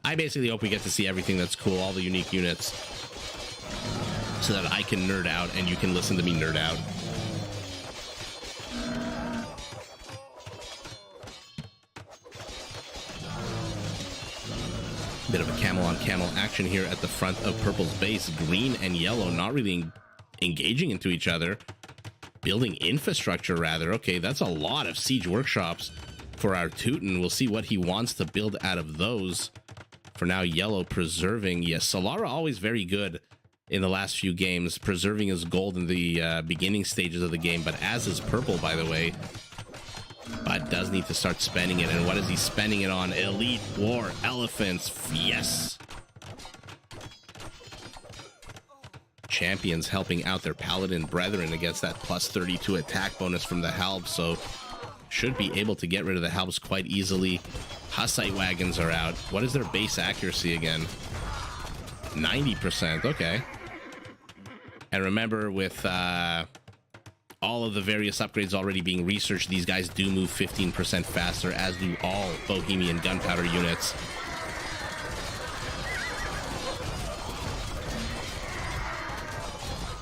I basically hope we get to see everything that's cool, all the unique units, so that I can nerd out and you can listen to me nerd out. Bit of a camel on camel action here at the front of purple's base. Green and yellow not really engaging into each other. Building infrastructure, rather. Okay, that's a lot of siege workshops for our Teuton. We'll see what he wants to build out of those. For now, yellow preserving. Yes, Solara always very good in the last few games, preserving his gold in the beginning stages of the game, but as is purple, by the way. But does need to start spending it. And what is he spending it on? Elite War Elephants. Yes. Champions helping out their Paladin brethren against that plus 32 attack bonus from the Halbs, so should be able to get rid of the Halbs quite easily. Hussite wagons are out. What is their base accuracy again? 90%. Okay. And remember, with all of the various upgrades already being researched, these guys do move 15% faster, as do all Bohemian gunpowder units.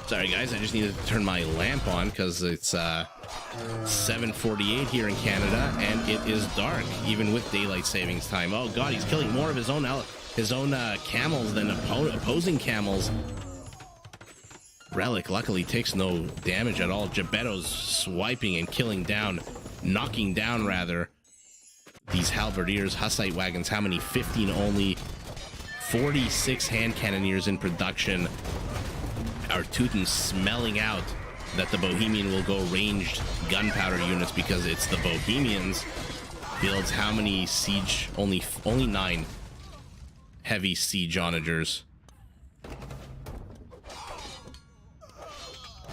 Sorry guys, I just needed to turn my lamp on because it's 7:48 here in Canada and it is dark, even with daylight savings time. Oh god, he's killing more of his own camels than opposing camels. Relic luckily takes no damage at all. Gebetto's swiping and killing down, knocking down rather, these halberdiers. Hussite wagons, how many? 15 only. 46 hand cannoneers in production. Our Teutons smelling out that the Bohemian will go ranged gunpowder units because it's the Bohemians. Builds how many siege? Only 9 heavy siege onagers.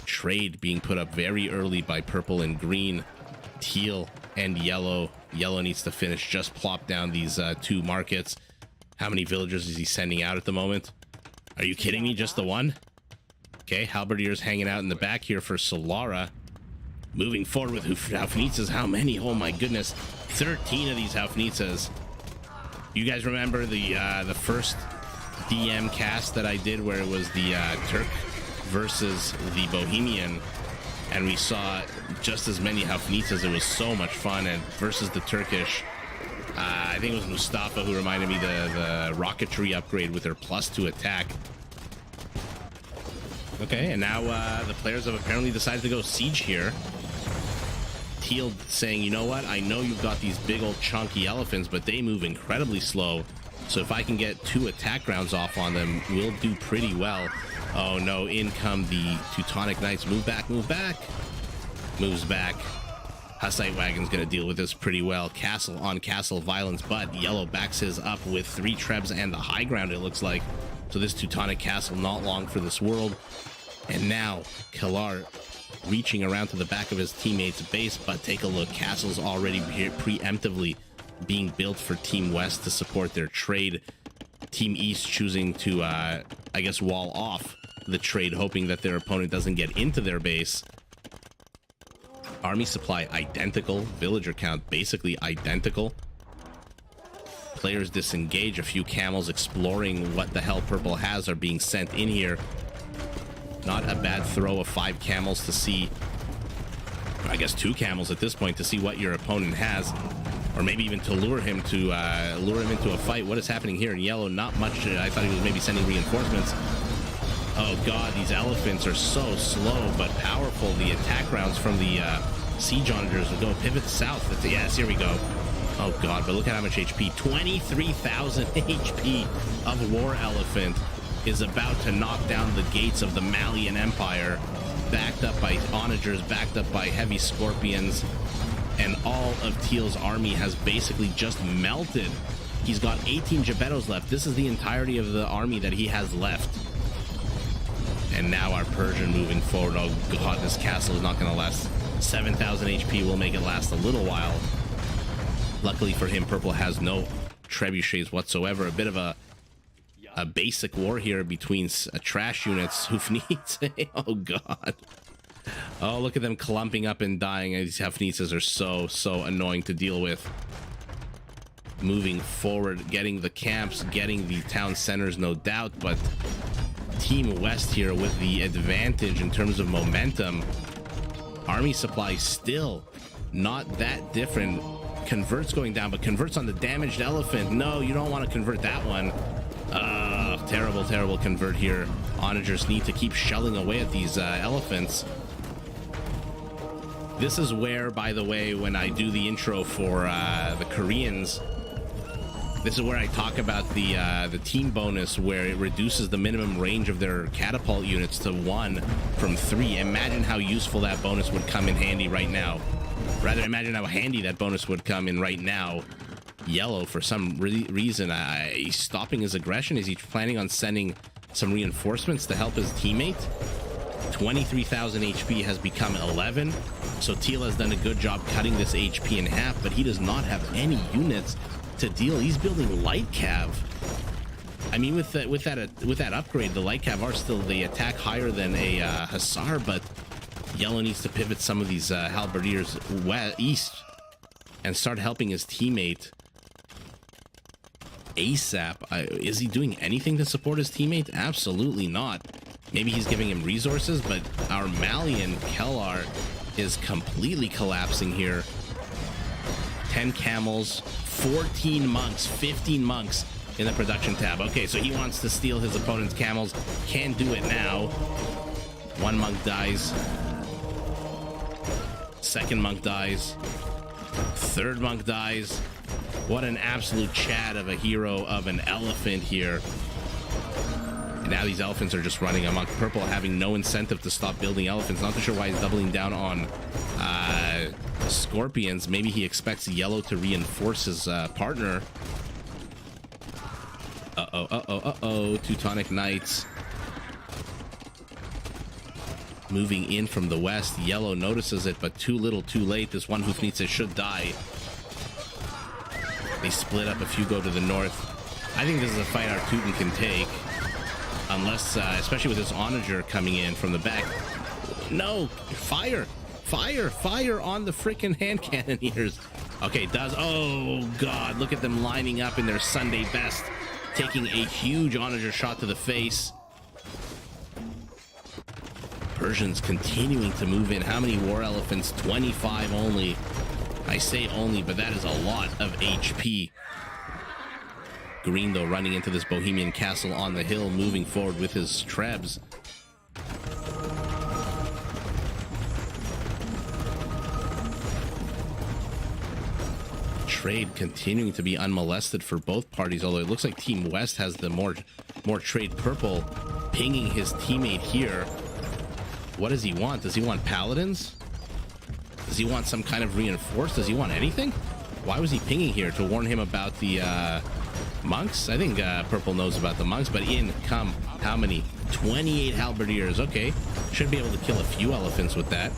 Trade being put up very early by purple and green, teal and yellow. Yellow needs to finish, just plop down these 2 markets. How many villagers is he sending out at the moment? Are you kidding me? Just the 1? Okay, halberdiers hanging out in the back here for Solara. Moving forward with Hufnitsas. How many? Oh my goodness. 13 of these Hufnitsas. You guys remember the first DM cast that I did where it was the Turk versus the Bohemian, and we saw just as many Hufnitsas. It was so much fun. And versus the Turkish, I think it was Mustafa who reminded me the rocketry upgrade with their +2 attack. Okay, and now the players have apparently decided to go siege here. Teal saying, you know what, I know you've got these big old chunky elephants, but they move incredibly slow, so if I can get 2 attack rounds off on them, we'll do pretty well. Oh no, in come the Teutonic Knights. Move back, move back. Moves back. Hussite wagon's gonna deal with this pretty well. Castle on castle violence, but yellow backs his up with 3 trebs and the high ground, it looks like. So this Teutonic castle not long for this world. And now Kellar reaching around to the back of his teammate's base, but take a look. Castle's already here preemptively being built for Team West to support their trade. Team East choosing to, I guess, wall off the trade, hoping that their opponent doesn't get into their base. Army supply identical. Villager count basically identical. Players disengage. A few camels exploring what the hell purple has are being sent in here. Not a bad throw of 5 camels to see, I guess 2 camels at this point, to see what your opponent has, or maybe even to lure him into a fight. What is happening here in yellow? Not much. I thought he was maybe sending reinforcements. Oh god, these elephants are so slow but powerful. The attack rounds from the siege onagers will go pivot south. Yes, here we go. Oh god, but look at how much HP. 23,000 HP of War Elephant is about to knock down the gates of the Malian Empire, backed up by onagers, backed up by heavy scorpions, and all of Teal's army has basically just melted. He's got 18 Gebettos left. This is the entirety of the army that he has left. And now our Persian moving forward. Oh god, this castle is not going to last. 7,000 HP will make it last a little while. Luckily for him, purple has no trebuchets whatsoever. A bit of a basic war here between trash units. Hoofneeds. Oh god. Oh, look at them clumping up and dying. These Hoofneeds are so annoying to deal with. Moving forward, getting the camps, getting the town centers, no doubt, but Team West here with the advantage in terms of momentum. Army supply still not that different. Converts going down, but converts on the damaged elephant. No, you don't want to convert that one. Terrible convert here. Onagers need to keep shelling away at these elephants. This is where, by the way, when I do the intro for the Koreans, this is where I talk about the team bonus, where it reduces the minimum range of their catapult units to 1 from 3. Imagine how useful that bonus would come in handy right now. Rather, imagine how handy that bonus would come in right now. Yellow, for some reason, he's stopping his aggression. Is he planning on sending some reinforcements to help his teammate? 23,000 HP has become 11. So Teal has done a good job cutting this HP in half, but he does not have any units to deal. He's building light cav. I mean, with that upgrade, the light cav are still, they attack higher than a hussar, but yellow needs to pivot some of these halberdiers east and start helping his teammate ASAP. Is he doing anything to support his teammate? Absolutely not. Maybe he's giving him resources, but our Malian Kellar is completely collapsing here. 10 camels, 14 monks, 15 monks in the production tab. Okay, so he wants to steal his opponent's camels. Can't do it now. 1 monk dies. 2nd monk dies. 3rd monk dies. What an absolute Chad of a hero of an elephant here. And now these elephants are just running amok. Purple having no incentive to stop building elephants. Not too sure why he's doubling down on scorpions. Maybe he expects yellow to reinforce his partner. Teutonic Knights moving in from the west. Yellow notices it, but too little too late. This one Hoofneeds should die. They split up. A few go to the north. I think this is a fight our Teuton can take, unless especially with this onager coming in from the back. No, fire on the freaking hand cannoneers. Okay, does. Oh god, look at them lining up in their Sunday best, taking a huge onager shot to the face. Persians continuing to move in. How many war elephants? 25 only. I say only, but that is a lot of HP. Green, though, running into this Bohemian castle on the hill, moving forward with his trebs. Trade continuing to be unmolested for both parties, although it looks like Team West has the more trade. Purple pinging his teammate here. What does he want? Does he want paladins? Does he want some kind of reinforce? Does he want anything? Why was he pinging here? To warn him about the monks? I think purple knows about the monks, but in come how many? 28 halberdiers. Okay, should be able to kill a few elephants with that,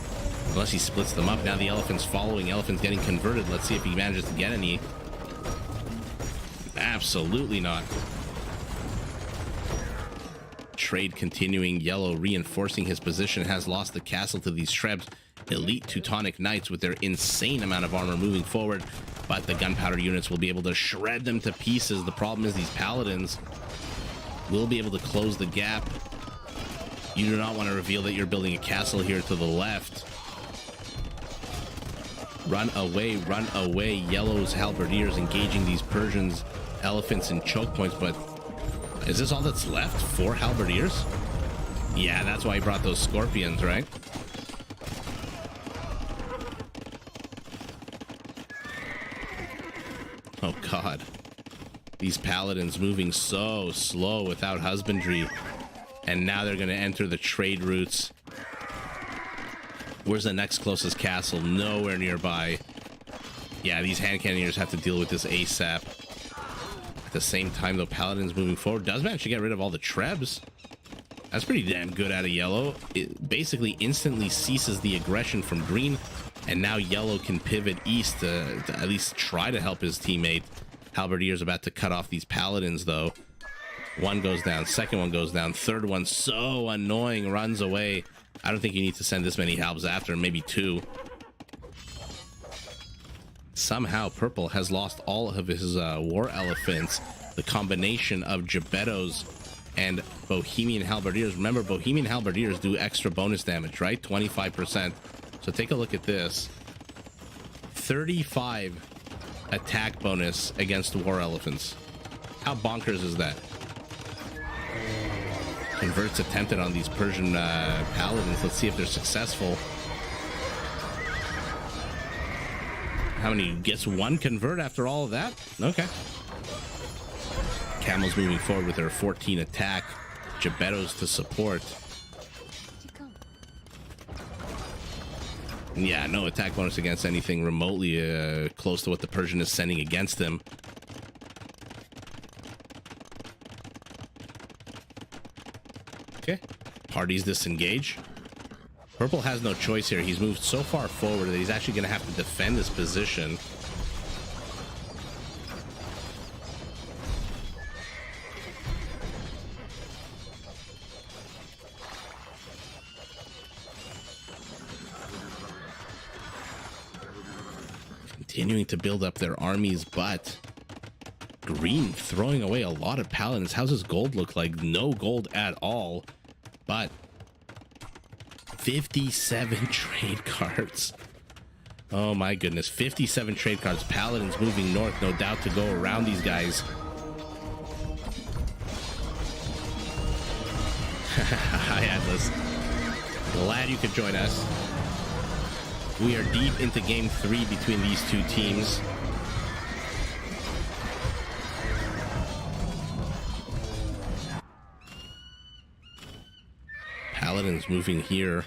unless he splits them up. Now the elephant's following. Elephant's getting converted. Let's see if he manages to get any. Absolutely not. Trade continuing. Yellow reinforcing his position, has lost the castle to these Trebs. Elite Teutonic Knights with their insane amount of armor moving forward, but the gunpowder units will be able to shred them to pieces. The problem is these paladins will be able to close the gap. You do not want to reveal that you're building a castle here to the left. Run away, run away. Yellow's halberdiers engaging these Persians, elephants, and choke points. But is this all that's left? 4 halberdiers? Yeah, that's why he brought those scorpions, right? Oh god, these paladins moving so slow without husbandry, and now they're going to enter the trade routes. Where's the next closest castle? Nowhere nearby. Yeah, these hand cannoneers have to deal with this ASAP. At the same time, though, paladins moving forward does manage to get rid of all the Trebs. That's pretty damn good out of yellow. It basically instantly ceases the aggression from green. And now yellow can pivot east to at least try to help his teammate. Halberdier's about to cut off these paladins, though. One goes down, second one goes down, third one so annoying, runs away. I don't think you need to send this many halbs after, maybe 2. Somehow purple has lost all of his war elephants. The combination of Gebettos and Bohemian halberdiers. Remember, Bohemian halberdiers do extra bonus damage, right? 25%. So take a look at this. 35 attack bonus against war elephants. How bonkers is that? Converts attempted on these Persian paladins. Let's see if they're successful. How many? Gets 1 convert after all of that? Okay. Camels moving forward with their 14 attack. Gebettos to support. Yeah, no attack bonus against anything remotely close to what the Persian is sending against him. Okay. Parties disengage. Purple has no choice here. He's moved so far forward that he's actually going to have to defend his position. Continuing to build up their armies, but green throwing away a lot of paladins. How's his gold look like? No gold at all, but 57 trade cards. Oh my goodness, 57 trade cards. Paladins moving north, no doubt, to go around these guys. Hi Atlas, glad you could join us. We are deep into game 3 between these two teams. Paladins moving here.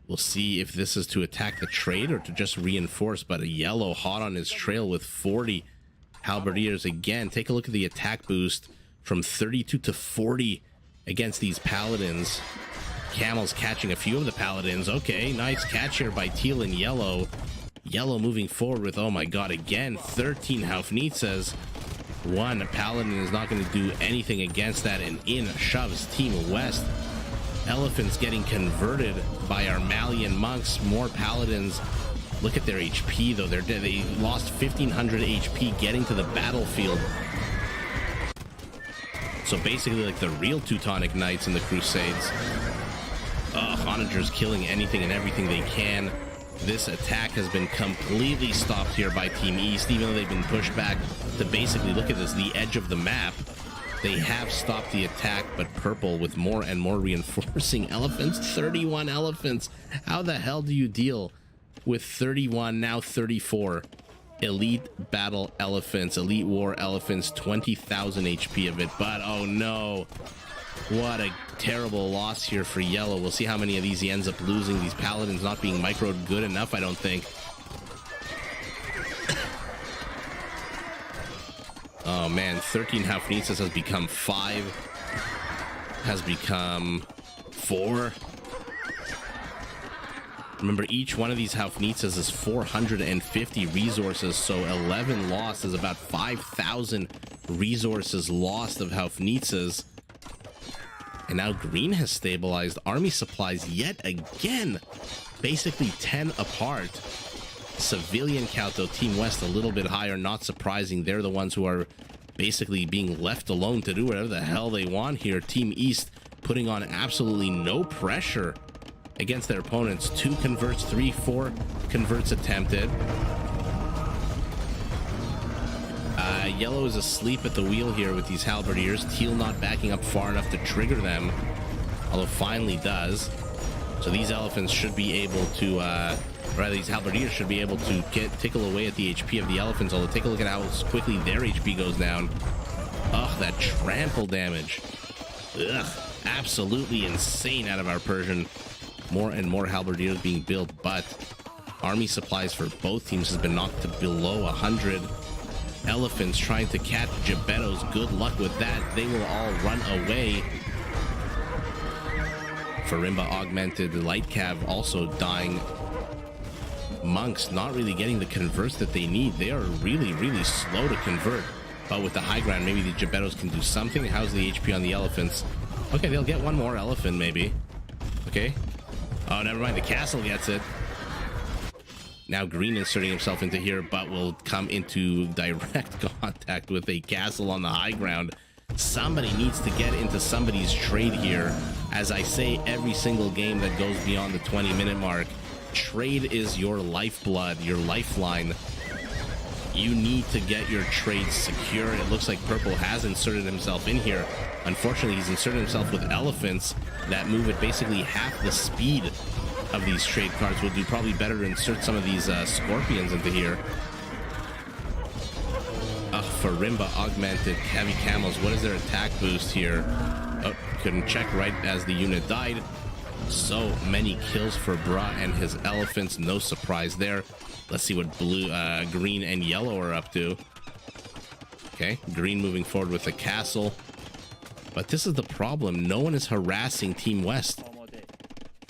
We'll see if this is to attack the trade or to just reinforce, but a yellow hot on his trail with 40 halberdiers again. Take a look at the attack boost from 32 to 40 against these paladins. Camels catching a few of the paladins. Okay, nice catch here by teal and yellow. Yellow moving forward with, oh my god, again 13 Haufnitzes. One paladin is not going to do anything against that, and in shoves Team West. Elephants getting converted by our Malian monks. More paladins. Look at their HP though. They lost 1500 HP getting to the battlefield. So basically like the real Teutonic Knights in the Crusades. Onagers killing anything and everything they can. This attack has been completely stopped here by Team East, even though they've been pushed back to basically, look at this, the edge of the map. They have stopped the attack, but purple with more and more reinforcing elephants. 31 elephants. How the hell do you deal with 31, now 34 elite battle elephants, elite war elephants, 20,000 HP of it? But oh no, what a terrible loss here for yellow. We'll see how many of these he ends up losing. These paladins not being microed good enough, I don't think. Oh man, 13 Haufnitzes has become 5. has become 4. Remember, each one of these Haufnitzes is 450 resources, so 11 lost is about 5,000 resources lost of Haufnitzes. And now green has stabilized. Army supplies yet again, basically 10 apart. Civilian count, though, Team West a little bit higher, not surprising. They're the ones who are basically being left alone to do whatever the hell they want here. Team East putting on absolutely no pressure against their opponents. 2 converts, 3, 4 converts attempted. Yellow is asleep at the wheel here with these halberdiers. Teal not backing up far enough to trigger them, although finally does. So these elephants should be able to, rather these halberdiers should be able to tickle away at the HP of the elephants, although take a look at how quickly their HP goes down. Ugh, that trample damage. Ugh, absolutely insane out of our Persian. More and more halberdiers being built, but army supplies for both teams has been knocked to below 100. Elephants trying to catch Gebettos. Good luck with that. They will all run away. Farimba augmented. Light Cav also dying. Monks not really getting the converts that they need. They are really, really slow to convert. But with the high ground, maybe the Gebettos can do something. How's the HP on the elephants? Okay, they'll get one more elephant, maybe. Okay. Oh, never mind. The castle gets it. Now green inserting himself into here, but will come into direct contact with a castle on the high ground. Somebody needs to get into somebody's trade here. As I say, every single game that goes beyond the 20-minute mark, trade is your lifeblood, your lifeline. You need to get your trades secure. It looks like Purple has inserted himself in here. Unfortunately, he's inserted himself with elephants that move at basically half the speed of these trade cards. Would do probably better to insert some of these scorpions into here. Farimba augmented heavy camels. What is their attack boost here? Oh, couldn't check right as the unit died. So many kills for Bra and his elephants. No surprise there. Let's see what green and yellow are up to. Okay, green moving forward with the castle. But this is the problem. No one is harassing Team West.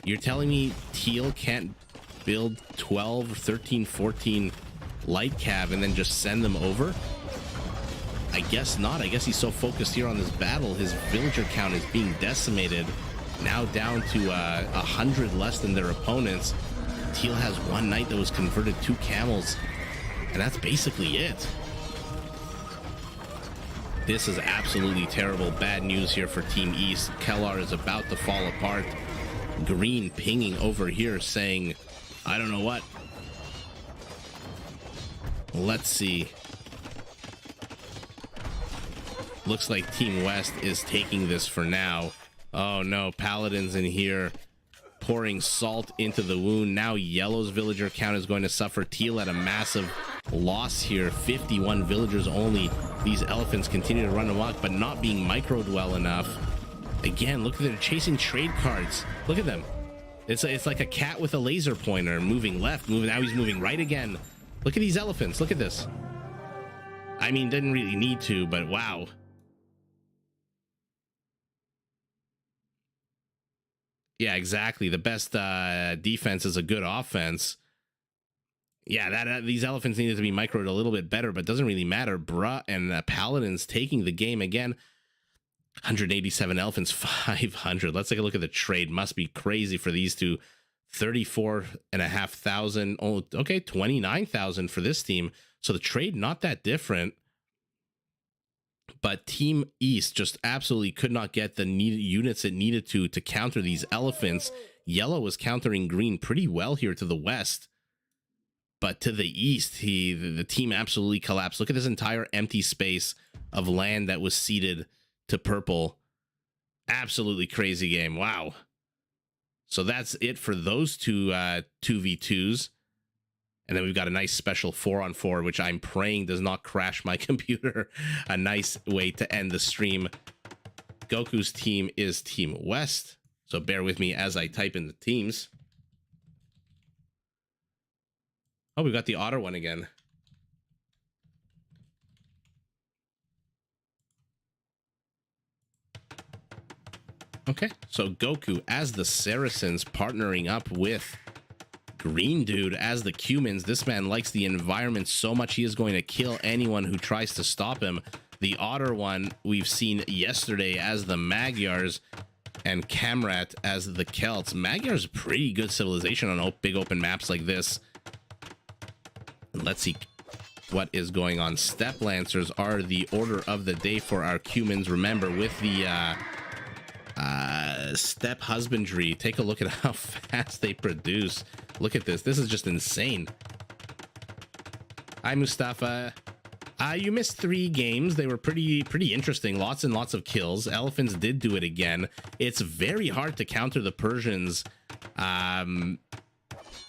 You're telling me Teal can't build 12, 13, 14 light cav and then just send them over? I guess not. I guess he's so focused here on this battle. His villager count is being decimated. Now down to 100 less than their opponents. Teal has one knight that was converted, 2 camels, and that's basically it. This is absolutely terrible. Bad news here for Team East. Kellar is about to fall apart. Green pinging over here saying, I don't know what. Let's see. Looks like Team West is taking this for now. Oh no, Paladins in here pouring salt into the wound. Now Yellow's villager count is going to suffer. Teal at a massive loss here. 51 villagers only. These elephants continue to run amok, but not being microed well enough. Again, look at them chasing trade cards. Look at them. It's like a cat with a laser pointer, moving left, moving. Now he's moving right again. Look at these elephants. Look at this. I mean, didn't really need to, but wow. Yeah, exactly. The best defense is a good offense. Yeah, these elephants needed to be microed a little bit better, but doesn't really matter. Bruh and Paladins taking the game again. 187 elephants, 500. Let's take a look at the trade. Must be crazy for these two. 34,500. Oh, okay, 29,000 for this team. So the trade not that different. But Team East just absolutely could not get the units it needed to counter these elephants. Yellow was countering green pretty well here to the west. But to the east, the team absolutely collapsed. Look at this entire empty space of land that was ceded to purple. Absolutely crazy game. Wow. So that's it for those two 2v2s. And then we've got a nice special 4-on-4, which I'm praying does not crash my computer. A nice way to end the stream. Goku's team is Team West. So bear with me as I type in the teams. Oh, we got the otter one again. Okay, so Goku as the Saracens partnering up with Green Dude as the Cumans. This man likes the environment so much he is going to kill anyone who tries to stop him. The Otter one we've seen yesterday as the Magyars, and Kamrat as the Celts. Magyar's pretty good civilization on big open maps like this. Let's see what is going on. Step Lancers are the order of the day for our Cumans. Remember, with the Step Husbandry, take a look at how fast they produce. Look at this. This is just insane. Hi, Mustafa. You missed 3 games. They were pretty interesting. Lots and lots of kills. Elephants did do it again. It's very hard to counter the Persians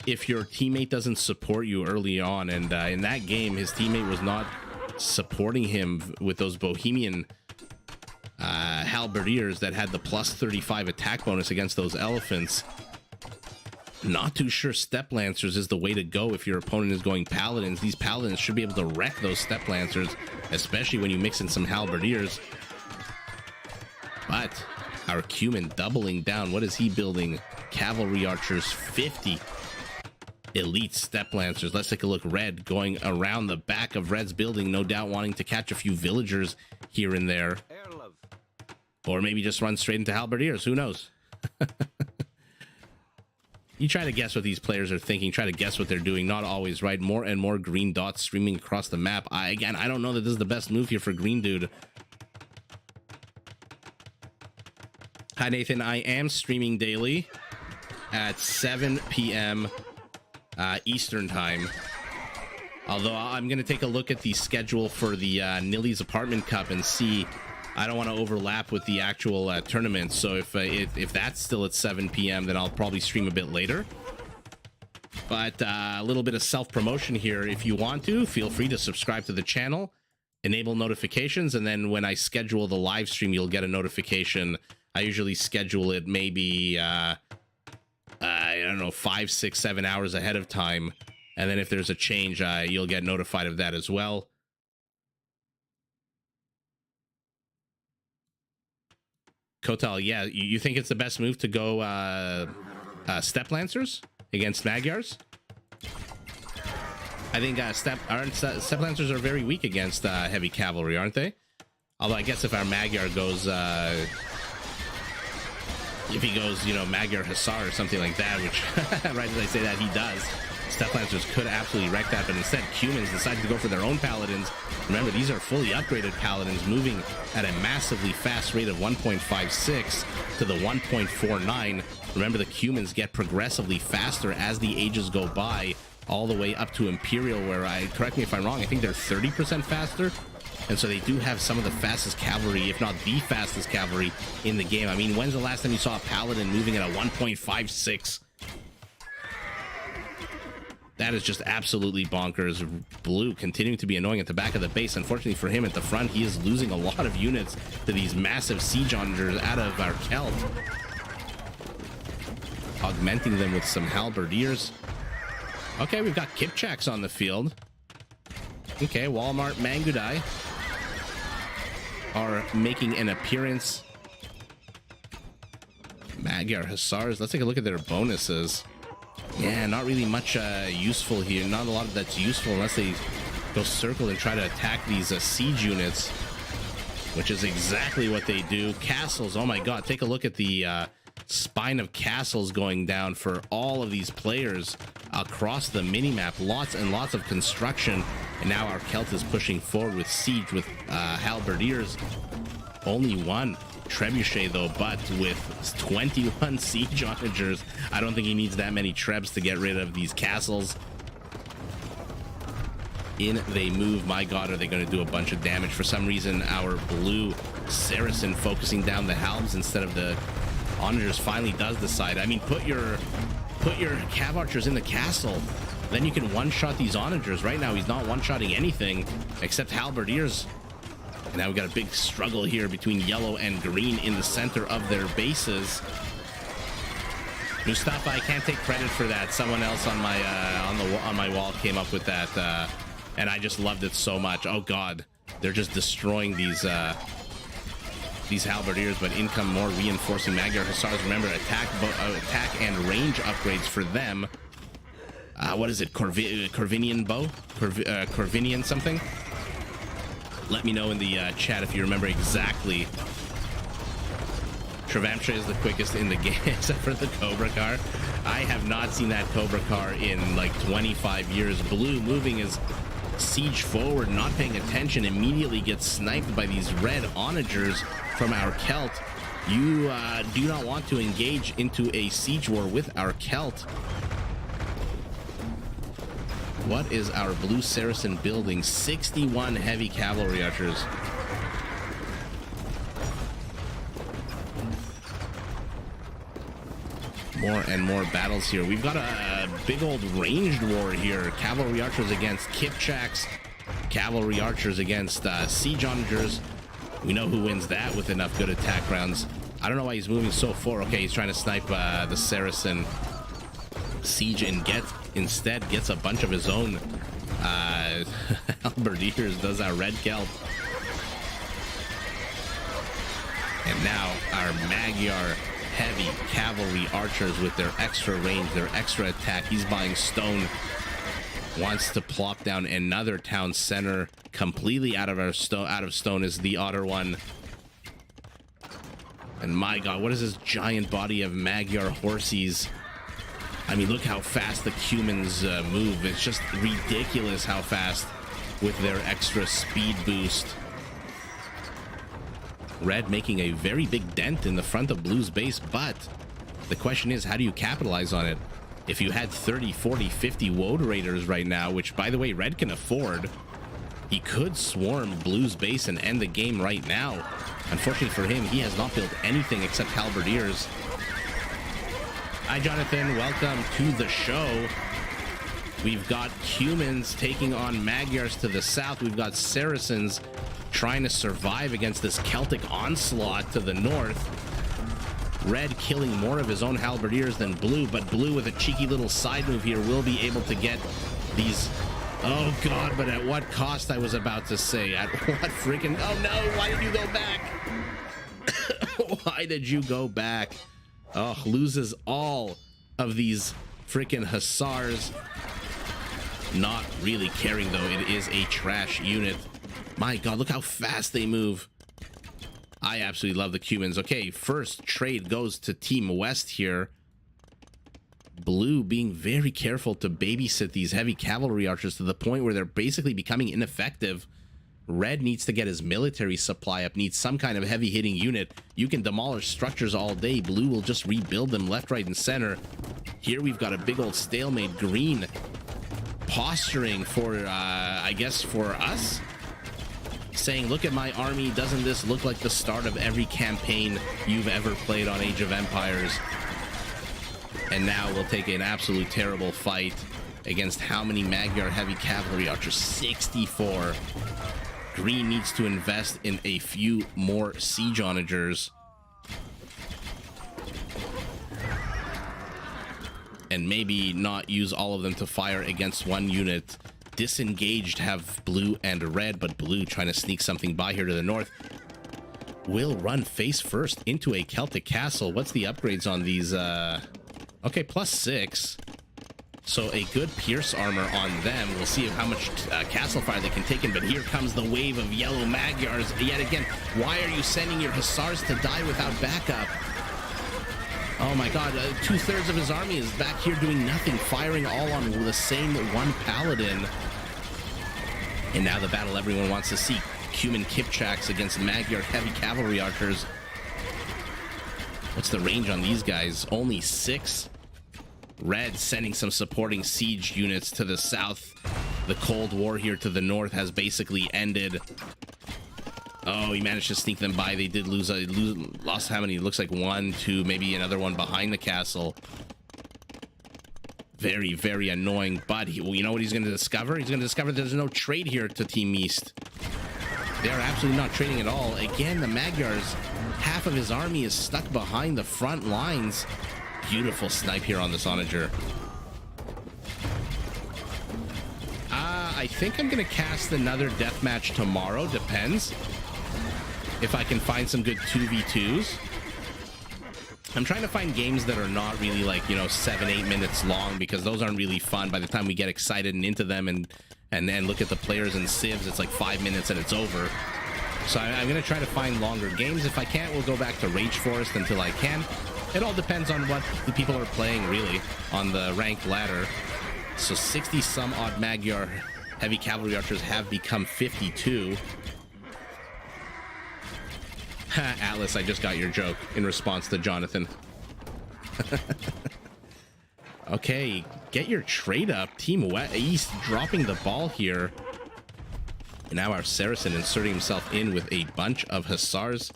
if your teammate doesn't support you early on. And in that game, his teammate was not supporting him with those Bohemian halberdiers that had the plus 35 attack bonus against those elephants. Not too sure Step Lancers is the way to go if your opponent is going Paladins. These Paladins should be able to wreck those Step Lancers, especially when you mix in some halberdiers. But our Cuman doubling down. What is he building? Cavalry Archers, 50 elite Step Lancers. Let's take a look. Red going around the back of Red's building, no doubt wanting to catch a few villagers here and there. Or maybe just run straight into halberdiers. Who knows? You try to guess what these players are thinking, try to guess what they're doing. Not always right. More and more green dots streaming across the map. I don't know that this is the best move here for Green Dude. Hi, Nathan. I am streaming daily at 7 p.m. Eastern time. Although I'm going to take a look at the schedule for the Nilly's Apartment Cup and see. I don't want to overlap with the actual tournament, so if that's still at 7 p.m., then I'll probably stream a bit later. But a little bit of self-promotion here. If you want to, feel free to subscribe to the channel, enable notifications, and then when I schedule the live stream, you'll get a notification. I usually schedule it maybe, I don't know, 5, 6, 7 hours ahead of time. And then if there's a change, you'll get notified of that as well. Kotal, yeah, you think it's the best move to go Step Lancers against Magyars? I think Step Lancers are very weak against heavy cavalry, aren't they? Although I guess if our Magyar goes, if he goes, you know, Magyar Hussar or something like that, which right as I say that, he does. Step Lancers could absolutely wreck that, but instead Cumans decided to go for their own Paladins. Remember, these are fully upgraded Paladins moving at a massively fast rate of 1.56 to the 1.49. Remember, the Cumans get progressively faster as the ages go by, all the way up to Imperial, where correct me if I'm wrong, I think they're 30% faster. And so they do have some of the fastest cavalry, if not the fastest cavalry in the game. I mean, when's the last time you saw a Paladin moving at a 1.56? That is just absolutely bonkers. Blue continuing to be annoying at the back of the base. Unfortunately for him at the front, he is losing a lot of units to these massive siege onagers out of our Celt. Augmenting them with some halberdiers. Okay, we've got Kipchaks on the field. Okay, Walmart Mangudai are making an appearance. Magyar Hussars. Let's take a look at their bonuses. Yeah, not really much useful here. Not a lot of that's useful unless they go circle and try to attack these siege units, which is exactly what they do. Castles, oh my god, take a look at the spine of castles going down for all of these players across the minimap. Lots and lots of construction, and now our Celt is pushing forward with siege with halberdiers. Only one trebuchet though, but with 21 siege onagers, I don't think he needs that many trebs to get rid of these castles. In they move. My god, are they going to do a bunch of damage. For some reason, our blue Saracen focusing down the halbs instead of the onagers finally does decide. I mean, put your cav archers in the castle, then you can one-shot these onagers. Right now he's not one-shotting anything except halberdiers. And now we've got a big struggle here between yellow and green in the center of their bases. Mustafa, I can't take credit for that. Someone else on my on my wall came up with that, and I just loved it so much. Oh god, they're just destroying these these halberdiers, but in come more reinforcing Magyar Hussars. Remember, attack and range upgrades for them. What is it? Corvinian bow? Corvinian something? Let me know in the chat if you remember exactly. Travamsha is the quickest in the game, except for the Cobra car. I have not seen that Cobra car in like 25 years. Blue moving his siege forward, not paying attention, immediately gets sniped by these red onagers from our Celt. You do not want to engage into a siege war with our Celt. What is our blue Saracen building? 61 heavy cavalry archers. More and more battles here. We've got a big old ranged war here. Cavalry archers against Kipchaks. Cavalry archers against siege onagers. We know who wins that with enough good attack rounds. I don't know why he's moving so far. Okay, he's trying to snipe the Saracen siege and instead gets a bunch of his own halberdiers. Does our red Celt. And now our Magyar heavy cavalry archers with their extra range, their extra attack. He's buying stone. Wants to plop down another town center completely out of stone is the otter one. And my god, what is this giant body of Magyar horses? I mean, look how fast the Cumans move. It's just ridiculous how fast with their extra speed boost. Red making a very big dent in the front of Blue's base, but the question is, how do you capitalize on it? If you had 30, 40, 50 Woad Raiders right now, which, by the way, Red can afford, he could swarm Blue's base and end the game right now. Unfortunately for him, he has not built anything except halberdiers. Hi, Jonathan. Welcome to the show. We've got Cumans taking on Magyars to the south. We've got Saracens trying to survive against this Celtic onslaught to the north. Red killing more of his own halberdiers than Blue, but Blue with a cheeky little side move here will be able to get these. Oh god, but at what cost, I was about to say. At what freaking... Oh no, why did you go back? Why did you go back? Oh, loses all of these freaking Hussars. Not really caring though, it is a trash unit. My god, look how fast they move. I absolutely love the Cumans. Okay, first trade goes to Team West here. Blue being very careful to babysit these heavy cavalry archers to the point where they're basically becoming ineffective. Red needs to get his military supply up, needs some kind of heavy hitting unit. You can demolish structures all day. Blue will just rebuild them left, right, and center. Here we've got a big old stalemate. Green posturing for, I guess, for us. Saying, look at my army, doesn't this look like the start of every campaign you've ever played on Age of Empires? And now we'll take an absolute terrible fight against how many Magyar heavy cavalry archers? 64. Green needs to invest in a few more siege onagers. And maybe not use all of them to fire against one unit. Disengaged have Blue and Red, but Blue trying to sneak something by here to the north. Will run face first into a Celtic castle. What's the upgrades on these? Okay, +6. So a good pierce armor on them. We'll see how much castle fire they can take in, but here comes the wave of yellow Magyars. Yet again, why are you sending your Hussars to die without backup? Oh my god, 2/3 of his army is back here doing nothing, firing all on the same one paladin. And now the battle everyone wants to see. Cuman Kipchaks against Magyar heavy cavalry archers. What's the range on these guys? Only 6. Red sending some supporting siege units to the south. The Cold War here to the north has basically ended. Oh, he managed to sneak them by. They did lost how many? It looks like 1, 2, maybe another one behind the castle. Very, very annoying. But well, you know what he's going to discover? He's going to discover there's no trade here to Team East. They're absolutely not trading at all. Again, the Magyars, half of his army is stuck behind the front lines. Beautiful snipe here on this onager. I think I'm going to cast another deathmatch tomorrow. Depends. if I can find some good 2v2s. I'm trying to find games that are not really like, you know, 7-8 minutes long, because those aren't really fun. By the time we get excited and into them and then look at the players and civs, it's like 5 minutes and it's over. So I'm going to try to find longer games. If I can't, we'll go back to Rage Forest until I can. It all depends on what the people are playing, really, on the ranked ladder. So 60-some odd Magyar heavy cavalry archers have become 52. Ha, Atlas, I just got your joke in response to Jonathan. Okay, get your trade up. Team East dropping the ball here. And now our Saracen inserting himself in with a bunch of Hussars.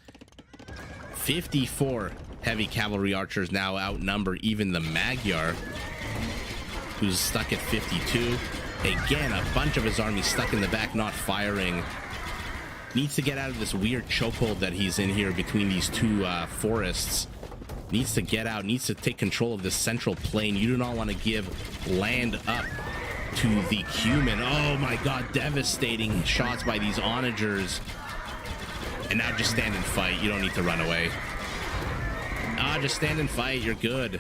54 heavy cavalry archers now outnumber even the Magyar, who's stuck at 52. Again, a bunch of his army stuck in the back, not firing. Needs to get out of this weird chokehold that he's in here between these two forests. Needs to get out, needs to take control of this central plain. You do not want to give land up to the Cuman. Oh my god, devastating shots by these onagers. And now just stand and fight. You don't need to run away. Just stand and fight. You're good.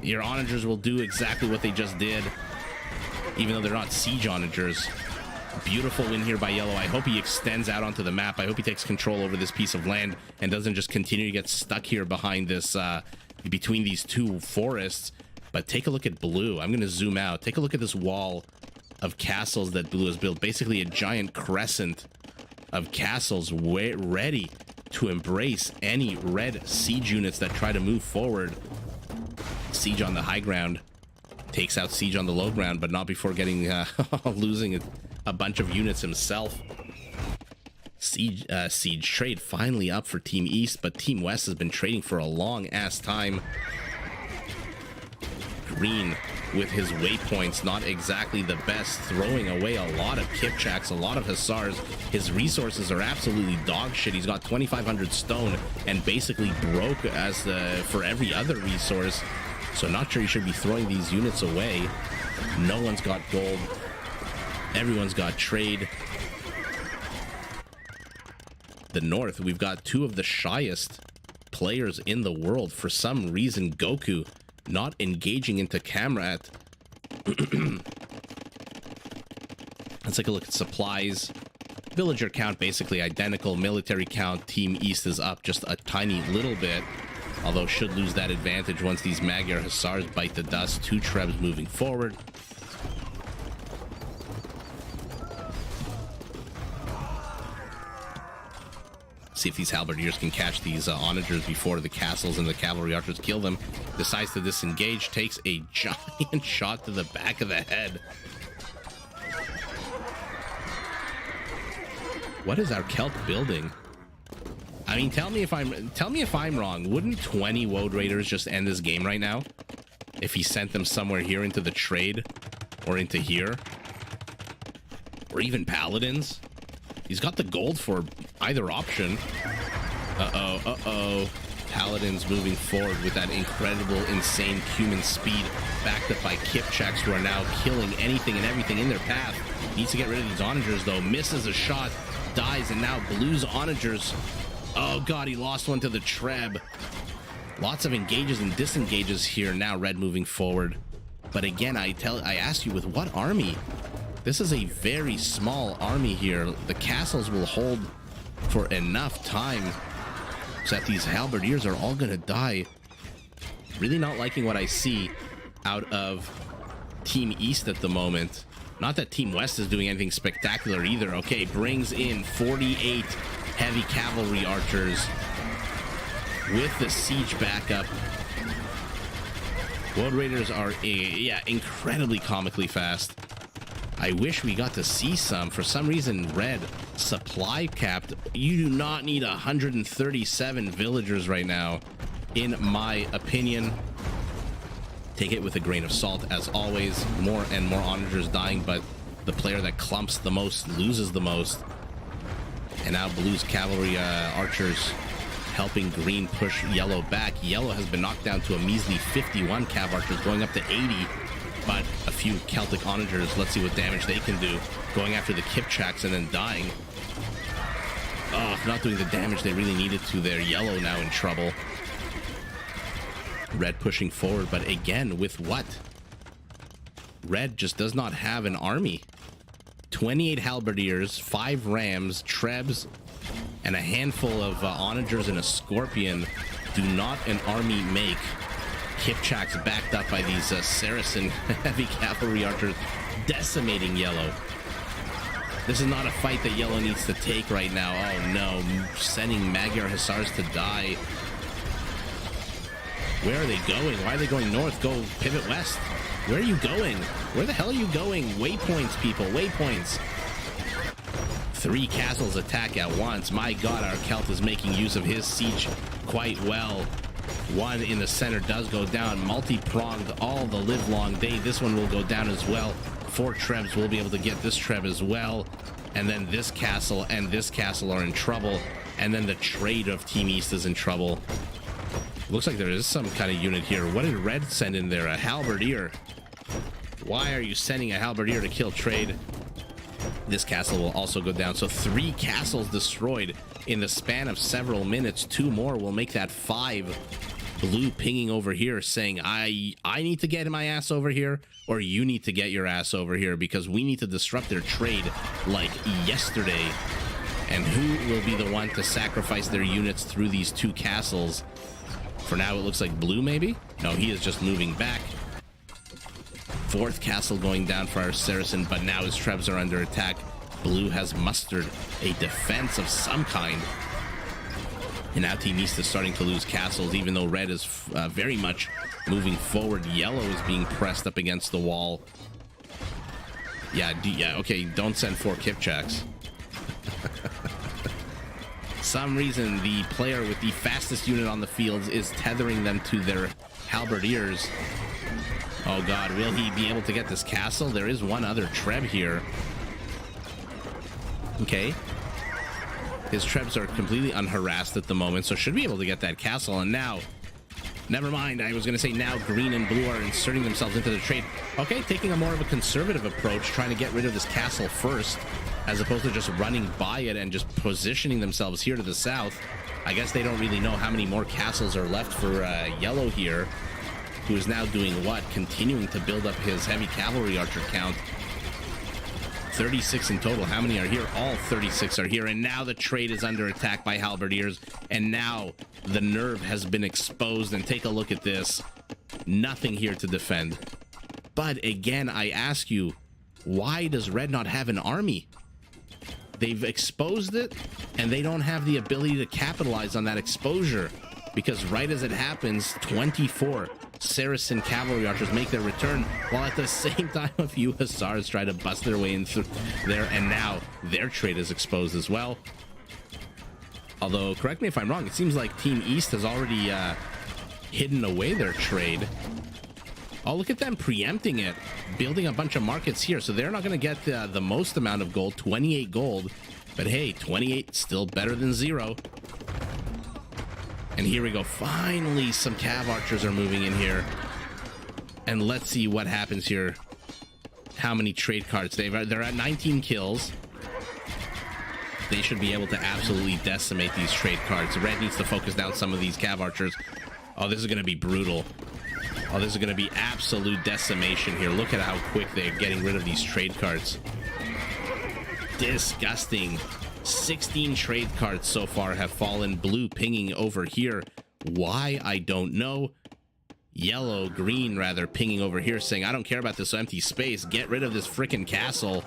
Your onagers will do exactly what they just did, even though they're not siege onagers. Beautiful win here by Yellow. I hope he extends out onto the map. I hope he takes control over this piece of land and doesn't just continue to get stuck here behind this, between these two forests. But take a look at Blue. I'm going to zoom out. Take a look at this wall of castles that Blue has built. Basically a giant crescent of castles ready to embrace any red siege units that try to move forward. Siege on the high ground takes out Siege on the low ground, but not before getting losing a bunch of units himself. Siege trade finally up for Team East, but Team West has been trading for a long ass time. Green with his waypoints, not exactly the best, throwing away a lot of Kipchaks, a lot of Hussars. His resources are absolutely dog shit. He's got 2,500 stone and basically broke as for every other resource. So not sure you should be throwing these units away. No one's got gold. Everyone's got trade. The North, we've got two of the shyest players in the world. For some reason, Goku not engaging into Kamrat. Let's take a look at supplies. Villager count basically identical. Military count, Team East is up just a tiny little bit, although should lose that advantage once these Magyar Hussars bite the dust. 2 Trebs moving forward. See if these halberdiers can catch these onagers before the castles and the cavalry archers kill them. Decides to disengage, takes a giant shot to the back of the head. What is our Celt building? I mean, tell me if I'm wrong. Wouldn't 20 Woad Raiders just end this game right now if he sent them somewhere here into the trade or into here, or even Paladins? He's got the gold for either option. Uh-oh. Paladins moving forward with that incredible, insane human speed, backed up by Kipchaks, who are now killing anything and everything in their path. Needs to get rid of these onagers, though. Misses a shot, dies, and now Blue's onagers. Oh, God, he lost one to the Treb. Lots of engages and disengages here. Now Red moving forward. But again, I ask you, with what army? This is a very small army here. The castles will hold for enough time so that these halberdiers are all gonna die. Really not liking what I see out of Team East at the moment. Not that Team West is doing anything spectacular either. Okay, brings in 48 heavy cavalry archers with the siege backup. Woad Raiders are, incredibly comically fast. I wish we got to see some. For some reason, Red supply capped. You do not need 137 villagers right now, in my opinion. Take it with a grain of salt, as always. More and more onagers dying, but the player that clumps the most loses the most. And now Blue's cavalry archers helping Green push Yellow back. Yellow has been knocked down to a measly 51 cav archers, going up to 80. But a few Celtic onagers, let's see what damage they can do. Going after the Kipchaks and then dying. Oh, not doing the damage they really needed to there. Yellow now in trouble. Red pushing forward, but again, with what? Red just does not have an army. 28 halberdiers, 5 rams, trebs, and a handful of onagers and a scorpion. Do not an army make. Kipchak's backed up by these Saracen heavy cavalry archers, decimating yellow. This is not a fight that yellow needs to take right now. Oh no, sending Magyar Hussars to die. Where are they going? Why are they going north? Go pivot west. Where are you going? Where the hell are you going? Waypoints, people, waypoints. 3 castles attack at once. My god, our Celt is making use of his siege quite well. One in the center does go down, multi-pronged all the live long day. This one will go down as well. 4 trebs will be able to get this treb as well. And then this castle and this castle are in trouble. And then the trade of Team East is in trouble. Looks like there is some kind of unit here. What did Red send in there? A halberdier. Why are you sending a halberdier to kill trade? This castle will also go down. So 3 castles destroyed in the span of several minutes. 2 more will make that 5. Blue pinging over here saying, I need to get my ass over here, or you need to get your ass over here, because we need to disrupt their trade like yesterday. And who will be the one to sacrifice their units through these 2 castles? For now, it looks like Blue, maybe? No, he is just moving back. 4th castle going down for our Saracen, but now his trebs are under attack. Blue has mustered a defense of some kind. And now Team East is starting to lose castles, even though Red is very much moving forward. Yellow is being pressed up against the wall. Yeah, okay, don't send 4 Kipchaks. Some reason the player with the fastest unit on the field is tethering them to their halberdiers. Oh god, will he be able to get this castle? There is one other treb here. Okay. His trebs are completely unharassed at the moment, so should be able to get that castle. And now, never mind, I was going to say now green and blue are inserting themselves into the trade. Okay, taking a more of a conservative approach, trying to get rid of this castle first, as opposed to just running by it and just positioning themselves here to the south. I guess they don't really know how many more castles are left for yellow here, who is now doing what? Continuing to build up his heavy cavalry archer count. 36 in total. How many are here? All 36 are here. And now the trade is under attack by halberdiers. And now the nerve has been exposed. And take a look at this. Nothing here to defend. But again, I ask you, why does Red not have an army? They've exposed it, and they don't have the ability to capitalize on that exposure. Because right as it happens, 24 Saracen cavalry archers make their return, while at the same time a few hussars try to bust their way in through there, and now their trade is exposed as well. Although, correct me if I'm wrong, it seems like Team East has already hidden away their trade. Oh, look at them preempting it, building a bunch of markets here, so they're not going to get the most amount of gold, 28 gold, but hey, 28 still better than 0. And here we go. Finally, some cav archers are moving in here. And let's see what happens here. How many trade cards they're at 19 kills. They should be able to absolutely decimate these trade cards. Red needs to focus down some of these cav archers. Oh, this is going to be brutal. Oh, this is going to be absolute decimation here. Look at how quick they're getting rid of these trade cards. Disgusting. 16 trade cards so far have fallen. Blue pinging over here. Why? I don't know. Yellow, green rather, pinging over here saying, I don't care about this empty space. Get rid of this frickin' castle.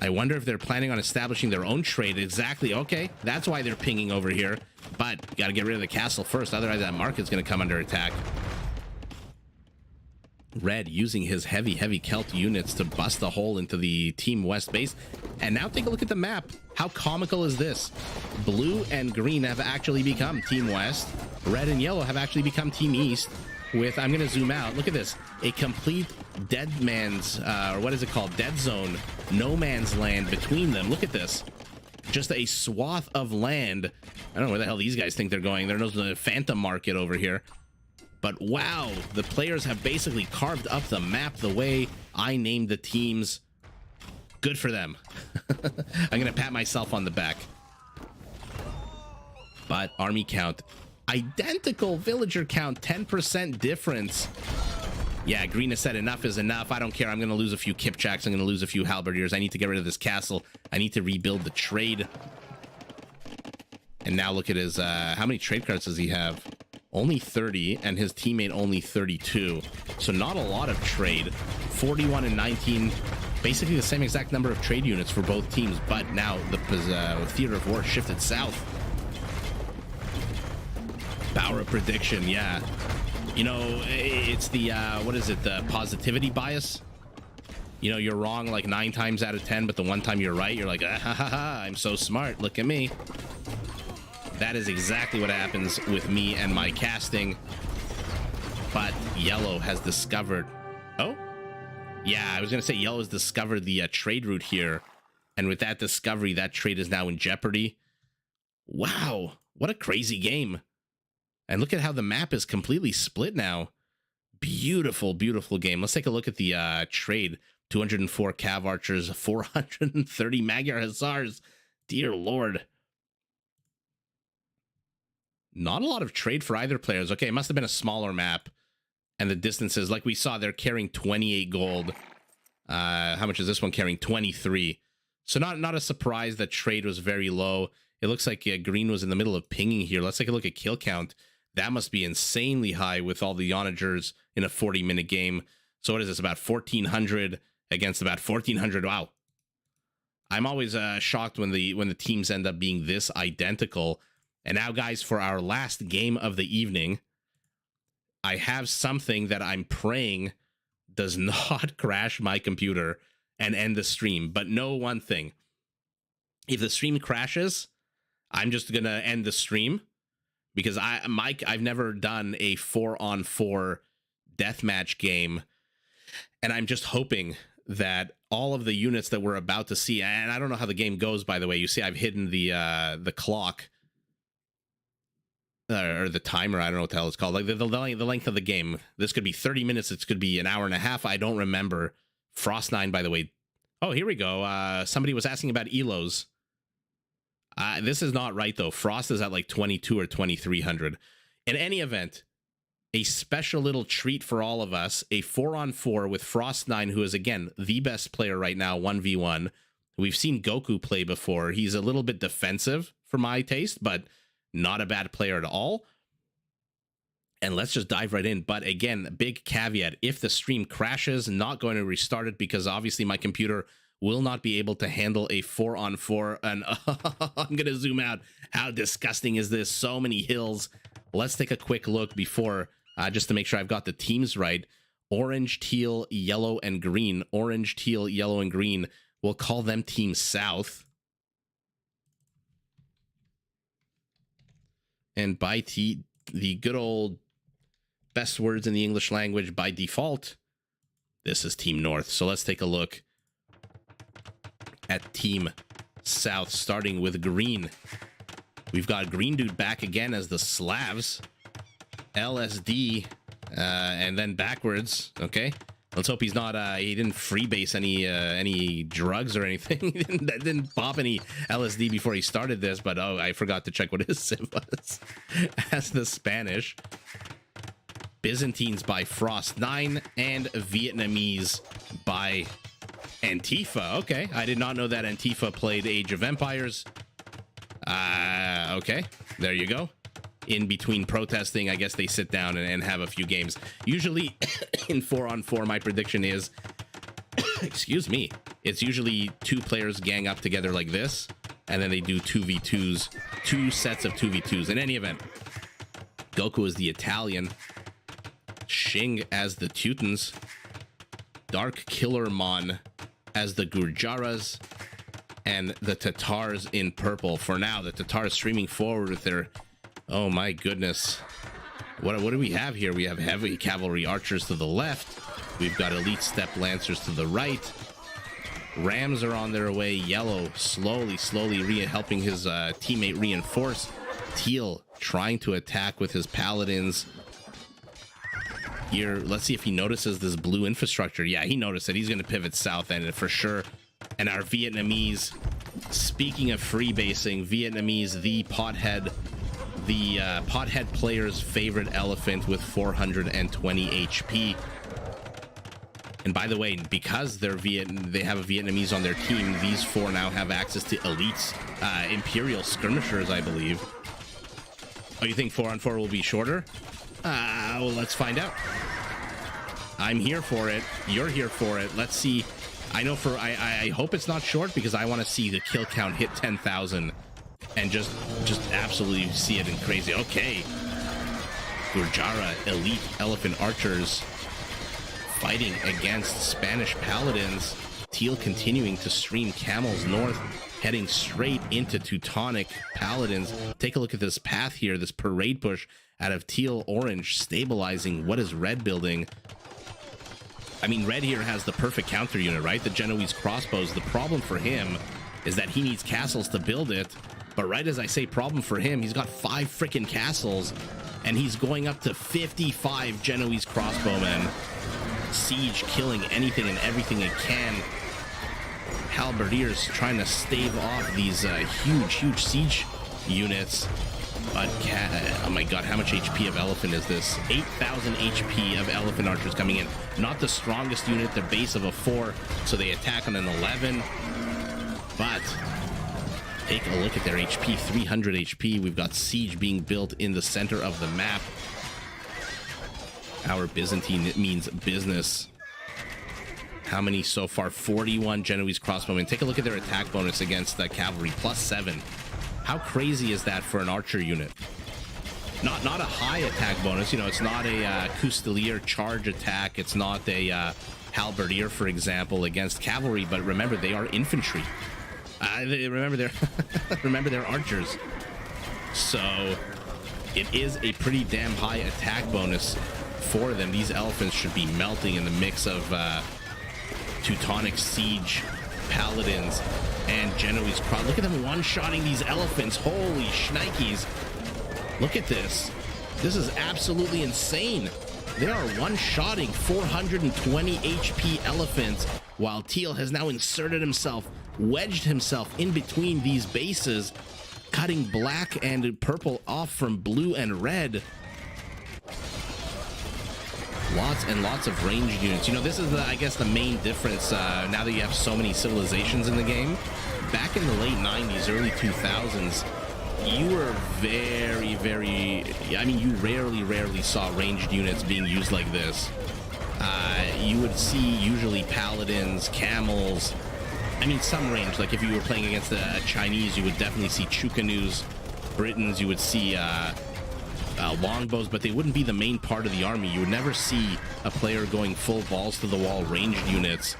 I wonder if they're planning on establishing their own trade. Exactly. Okay, that's why they're pinging over here. But got to get rid of the castle first. Otherwise, that market's going to come under attack. Red using his heavy Celt units to bust a hole into the Team West base. And now take a look at the map. How comical is this? Blue and green have actually become Team West. Red and yellow have actually become Team East. With, I'm going to zoom out. Look at this. A complete dead man's, or what is it called? Dead zone. No man's land between them. Look at this. Just a swath of land. I don't know where the hell these guys think they're going. There's no phantom market over here. But wow, the players have basically carved up the map the way I named the teams. Good for them. I'm gonna pat myself on the back. But army count, identical villager count, 10% difference. Yeah, green has said enough is enough. I don't care. I'm gonna lose a few Kipchaks. I'm gonna lose a few halberdiers. I need to get rid of this castle. I need to rebuild the trade. And now look at his, how many trade cards does he have? Only 30, and his teammate only 32. So not a lot of trade. 41 and 19. Basically the same exact number of trade units for both teams, but now the theater of war shifted south. Power of prediction, yeah. You know, it's the, what is it, the positivity bias? You know, you're wrong like 9 times out of 10, but the one time you're right, you're like, ah, ha, ha, ha, I'm so smart, look at me. That is exactly what happens with me and my casting. But yellow has discovered... Oh? Yeah, I was going to say yellow has discovered the trade route here. And with that discovery, that trade is now in jeopardy. Wow, what a crazy game. And look at how the map is completely split now. Beautiful, beautiful game. Let's take a look at the trade. 204 Cav Archers, 430 Magyar Hussars. Dear Lord. Not a lot of trade for either players. Okay, it must have been a smaller map. And the distances, like we saw, they're carrying 28 gold. How much is this one carrying? 23. So not a surprise that trade was very low. It looks like green was in the middle of pinging here. Let's take a look at kill count. That must be insanely high with all the onagers in a 40-minute game. So what is this, about 1,400 against about 1,400? Wow. I'm always shocked when the teams end up being this identical. And now, guys, for our last game of the evening, I have something that I'm praying does not crash my computer and end the stream. But know one thing. If the stream crashes, I'm just going to end the stream. Because I've never done a 4-on-4 deathmatch game. And I'm just hoping that all of the units that we're about to see, and I don't know how the game goes, by the way. You see, I've hidden the clock. Or the timer, I don't know what the hell it's called. Like the length of the game. This could be 30 minutes. It could be an hour and a half. I don't remember. Frost9, by the way. Oh, here we go. Somebody was asking about Elos. This is not right, though. Frost is at like 22 or 2,300. In any event, a special little treat for all of us. A 4-on-4 with Frost9, who is, again, the best player right now, 1v1. We've seen Goku play before. He's a little bit defensive for my taste, but... not a bad player at all. And let's just dive right in. But again, big caveat. If the stream crashes, not going to restart it because obviously my computer will not be able to handle a 4-on-4. And I'm going to zoom out. How disgusting is this? So many hills. Let's take a quick look before, just to make sure I've got the teams right. Orange, teal, yellow, and green. Orange, teal, yellow, and green. We'll call them Team South. And by the good old best words in the English language by default, this is Team North. So let's take a look at Team South, starting with green. We've got Green Dude back again as the Slavs. LSD, and then backwards. Okay. Let's hope he's not, he didn't freebase any drugs or anything. He didn't pop any LSD before he started this, but oh, I forgot to check what his sim was. As the Spanish. Byzantines by Frost9 and Vietnamese by Antifa. Okay, I did not know that Antifa played Age of Empires. Okay, there you go. In between protesting, I guess they sit down and have a few games. Usually in 4-on-4, my prediction is, excuse me, it's usually 2 players gang up together like this, and then they do 2v2s, 2 sets of 2v2s. In any event, Goku is the Italian, Shing as the Teutons, Dark Killermon as the Gurjaras, and the Tatars in purple. For now, the Tatars streaming forward with their... oh my goodness. What do we have here? We have heavy cavalry archers to the left. We've got elite steppe lancers to the right. Rams are on their way. Yellow slowly helping his teammate reinforce. Teal trying to attack with his paladins. Here, let's see if he notices this blue infrastructure. Yeah, he noticed it. He's going to pivot south, and for sure And our Vietnamese, speaking of freebasing, Vietnamese, the pothead player's favorite elephant with 420 HP. And by the way, because they have a Vietnamese on their team, these four now have access to elites, Imperial skirmishers, I believe. Oh, you think 4-on-4 will be shorter? Well, let's find out. I'm here for it. You're here for it. Let's see. I know I hope it's not short, because I want to see the kill count hit 10,000 and just absolutely see it in crazy. Okay. Gurjara elite elephant archers fighting against Spanish paladins. Teal continuing to stream camels north, heading straight into Teutonic paladins. Take a look at this path here, this parade push out of Teal orange, stabilizing what is red building. I mean, red here has the perfect counter unit, right? The Genoese crossbows. The problem for him is that he needs castles to build it. But right as I say problem for him, he's got 5 freaking castles, and he's going up to 55 Genoese crossbowmen. Siege killing anything and everything it can. Halberdiers trying to stave off these huge siege units. But oh my god, how much HP of elephant is this? 8,000 HP of elephant archers coming in. Not the strongest unit, the base of a 4, so they attack on an 11. But take a look at their HP, 300 HP. We've got siege being built in the center of the map. Our Byzantine means business. How many so far? 41 Genoese crossbowmen. Take a look at their attack bonus against the cavalry, +7. How crazy is that for an archer unit? Not a high attack bonus. You know, it's not a Custelier charge attack. It's not a halberdier, for example, against cavalry. But remember, they are infantry. Remember, they're archers. So it is a pretty damn high attack bonus for them. These elephants should be melting in the mix of Teutonic siege paladins and Genoese cross. Look at them one-shotting these elephants. Holy shnikes. Look at this. This is absolutely insane. They are one-shotting 420 HP elephants, while Teal has now inserted himself, wedged himself in between these bases, cutting black and purple off from blue and red. Lots and lots of ranged units. You know, this is, I guess, the main difference now that you have so many civilizations in the game. Back in the late 90s, early 2000s, you were very, I mean, you rarely saw ranged units being used like this. You would see usually paladins, camels. I mean, some range. Like if you were playing against a Chinese, you would definitely see Chukanus. Britons, you would see longbows, but they wouldn't be the main part of the army. You would never see a player going full balls to the wall ranged units.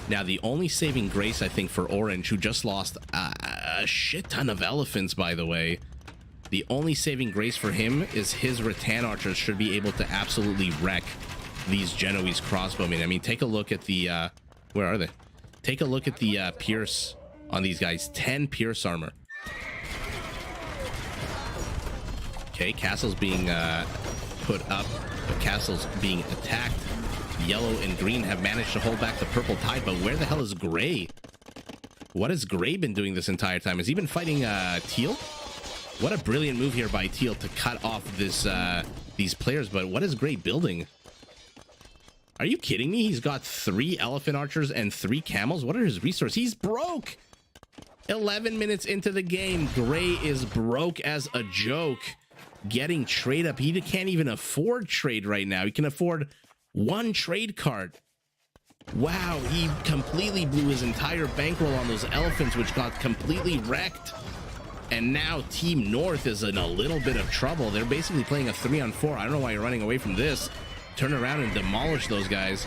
Now, the only saving grace, I think, for Orange, who just lost a shit ton of elephants, by the way, the only saving grace for him is his rattan archers should be able to absolutely wreck these Genoese crossbowmen. I mean, take a look at the where are they? Take a look at the pierce on these guys. 10 pierce armor. Okay, castles being put up, but castles being attacked. Yellow and green have managed to hold back the purple tide, but where the hell is Gray? What has Gray been doing this entire time? Has he been fighting Teal? What a brilliant move here by Teal to cut off this these players, but what is Gray building? Are you kidding me? He's got 3 elephant archers and 3 camels. What are his resources? He's broke. 11 minutes into the game, Gray is broke as a joke. Getting trade up. He can't even afford trade right now. He can afford 1 trade card. Wow, he completely blew his entire bankroll on those elephants, which got completely wrecked. And now Team North is in a little bit of trouble. They're basically playing a 3-on-4. I don't know why you're running away from this. Turn around and demolish those guys.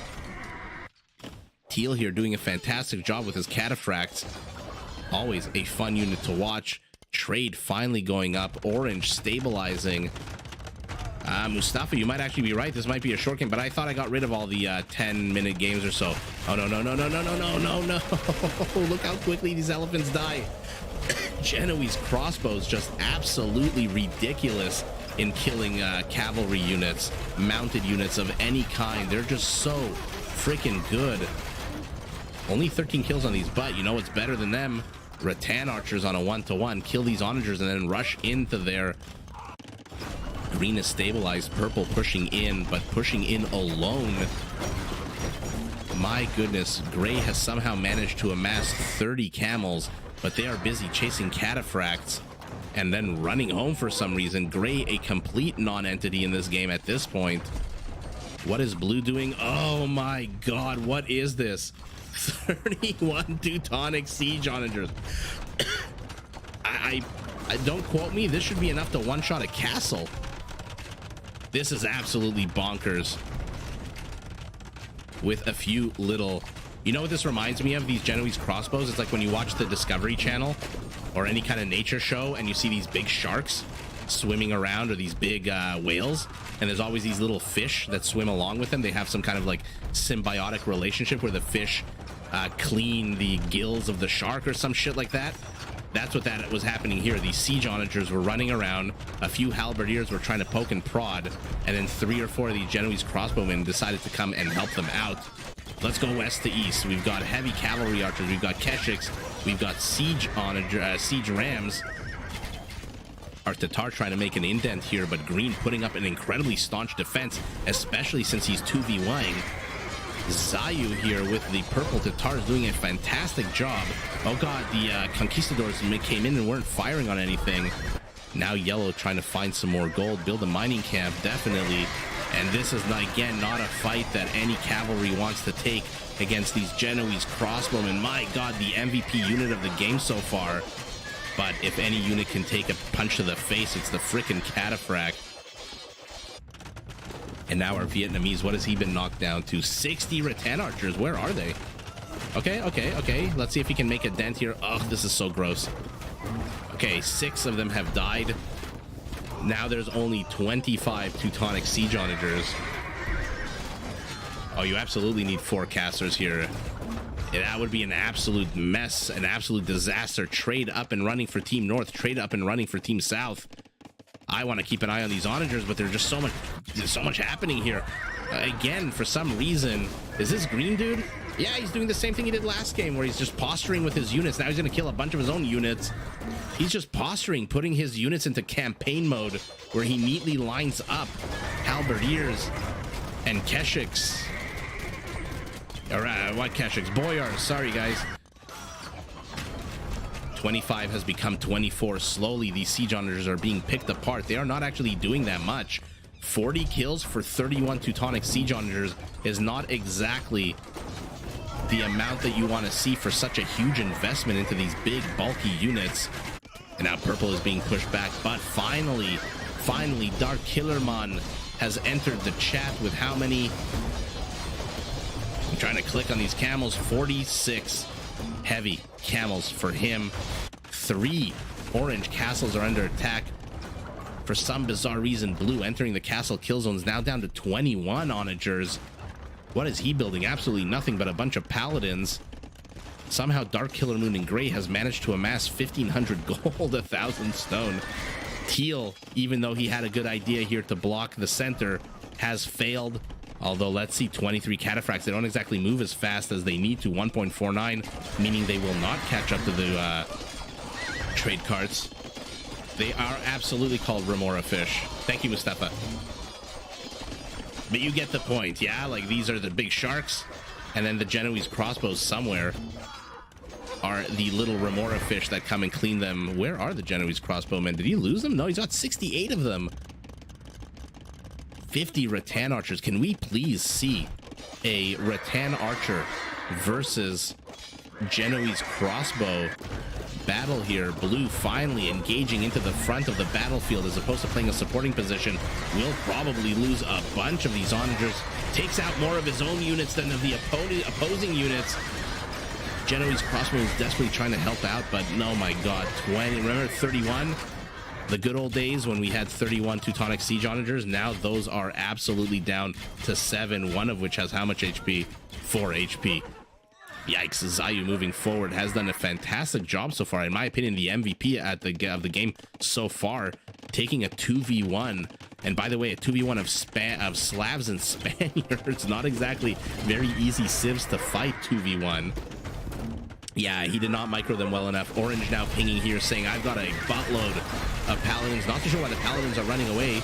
Teal here doing a fantastic job with his cataphracts. Always a fun unit to watch. Trade finally going up. Orange stabilizing. Mustafa, you might actually be right. This might be a short game, but I thought I got rid of all the 10-minute games or so. Oh, no. Look how quickly these elephants die. Genoese crossbows just absolutely ridiculous in killing cavalry units, mounted units of any kind. They're just so freaking good. Only 13 kills on these, but you know what's better than them? Rattan archers on a 1-to-1. Kill these onagers and then rush into their... Green is stabilized. Purple pushing in, but pushing in alone. My goodness. Gray has somehow managed to amass 30 camels, but they are busy chasing cataphracts and then running home for some reason. Gray, a complete non-entity in this game at this point. What is blue doing? Oh my god, what is this? 31 Teutonic siege onagers. I don't quote me, this should be enough to one-shot a castle. This is absolutely bonkers. With a few little... You know what this reminds me of? These Genoese crossbows. It's like when you watch the Discovery Channel or any kind of nature show and you see these big sharks swimming around, or these big whales, and there's always these little fish that swim along with them. They have some kind of like symbiotic relationship where the fish clean the gills of the shark or some shit like that. That's what that was happening here. These siege onagers were running around, a few halberdiers were trying to poke and prod, and then 3 or 4 of these Genoese crossbowmen decided to come and help them out. Let's go west to east. We've got heavy cavalry archers, we've got Keshiks, we've got siege rams. Our Tatar trying to make an indent here, but Green putting up an incredibly staunch defense, especially since he's 2v1ing. Zayu here with the purple Tatars doing a fantastic job. Oh god, the conquistadors came in and weren't firing on anything. Now yellow trying to find some more gold, build a mining camp, definitely. And this is, again, not a fight that any cavalry wants to take against these Genoese crossbowmen. My god, the MVP unit of the game so far. But if any unit can take a punch to the face, it's the frickin' cataphract. And now our Vietnamese, what has he been knocked down to? 60 rattan archers. Where are they? Okay. Let's see if he can make a dent here. Oh, this is so gross. Okay, 6 of them have died. Now there's only 25 Teutonic siege onagers. Oh, you absolutely need 4 casters here. Yeah, that would be an absolute mess, an absolute disaster. Trade up and running for Team North, trade up and running for Team South. I want to keep an eye on these onagers, but there's just there's so much happening here. Again, for some reason, is this green dude? Yeah, he's doing the same thing he did last game, where he's just posturing with his units. Now he's going to kill a bunch of his own units. He's just posturing, putting his units into campaign mode, where he neatly lines up halberdiers and Keshiks. Or what Keshiks? Boyars, sorry guys. 25 has become 24. Slowly, these siege onagers are being picked apart. They are not actually doing that much. 40 kills for 31 Teutonic siege onagers is not exactly the amount that you want to see for such a huge investment into these big, bulky units. And now purple is being pushed back, but finally, Dark Killerman has entered the chat with how many? I'm trying to click on these camels. 46 heavy camels for him. 3 orange castles are under attack. For some bizarre reason, blue entering the castle kill zone is now down to 21 onagers. What is he building? Absolutely nothing but a bunch of paladins. Somehow Dark Killer Moon in gray has managed to amass 1,500 gold, 1,000 stone. Teal, even though he had a good idea here to block the center, has failed. Although, let's see, 23 cataphracts. They don't exactly move as fast as they need to. 1.49, meaning they will not catch up to the trade carts. They are absolutely called remora fish. Thank you, Mustafa. But you get the point, yeah? Like, these are the big sharks, and then the Genoese crossbows somewhere are the little remora fish that come and clean them. Where are the Genoese crossbowmen? Did he lose them? No, he's got 68 of them. 50 rattan archers. Can we please see a rattan archer versus Genoese crossbow battle here? Blue finally engaging into the front of the battlefield as opposed to playing a supporting position. Will probably lose a bunch of these onagers. Takes out more of his own units than of the opposing units. Genoese crossbow is desperately trying to help out, but no, my god, 20. Remember 31? The good old days when we had 31 Teutonic siege onagers. Now those are absolutely down to 7, one of which has how much HP? 4 HP. Yikes. Zayu moving forward has done a fantastic job so far. In my opinion, the MVP of the game so far, taking a 2v1. And by the way, a 2v1 of Slavs and Spaniards. Not exactly very easy civs to fight 2v1. Yeah, he did not micro them well enough. Orange now pinging here saying, I've got a buttload of Paladins. Not too sure why the Paladins are running away.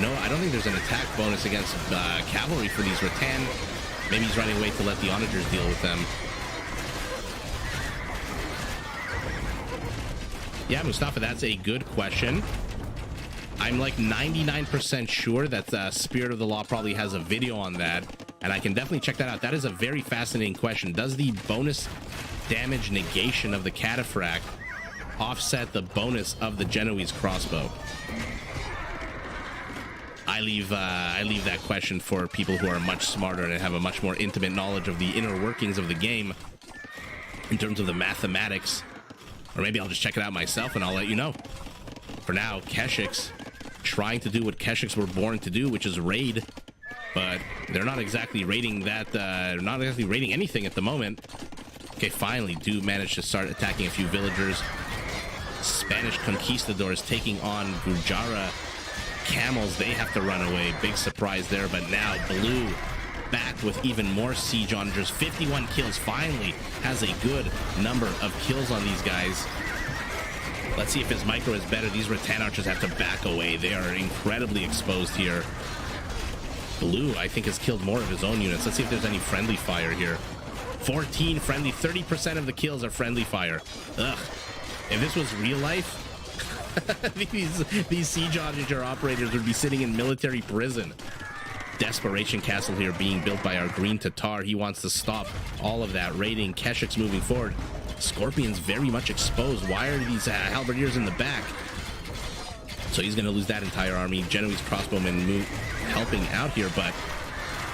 No, I don't think there's an attack bonus against Cavalry for these Rattan. Maybe he's running away to let the Onagers deal with them. Yeah, Mustafa, that's a good question. I'm like 99% sure that Spirit of the Law probably has a video on that, and I can definitely check that out. That is a very fascinating question. Does the bonus damage negation of the Cataphract offset the bonus of the Genoese crossbow? I leave that question for people who are much smarter and have a much more intimate knowledge of the inner workings of the game in terms of the mathematics. Or maybe I'll just check it out myself and I'll let you know. For now, Keshiks trying to do what Keshiks were born to do, which is raid. But they're not exactly raiding that, not exactly raiding anything at the moment. Okay, finally do manage to start attacking a few villagers. Spanish conquistadors taking on Gurjara camels. They have to run away. Big surprise there, but now Blue back with even more siege onagers. 51 kills, finally has a good number of kills on these guys. Let's see if his micro is better. These Rattan archers have to back away. They are incredibly exposed here. Blue, I think, has killed more of his own units. Let's see if there's any friendly fire here. 14 friendly, 30% of the kills are friendly fire. Ugh. If this was real life, these siege onager operators would be sitting in military prison. Desperation Castle here being built by our green Tatar. He wants to stop all of that raiding. Keshiks moving forward. Scorpion's very much exposed. Why are these halberdiers in the back? So he's going to lose that entire army. Genoese crossbowmen helping out here, but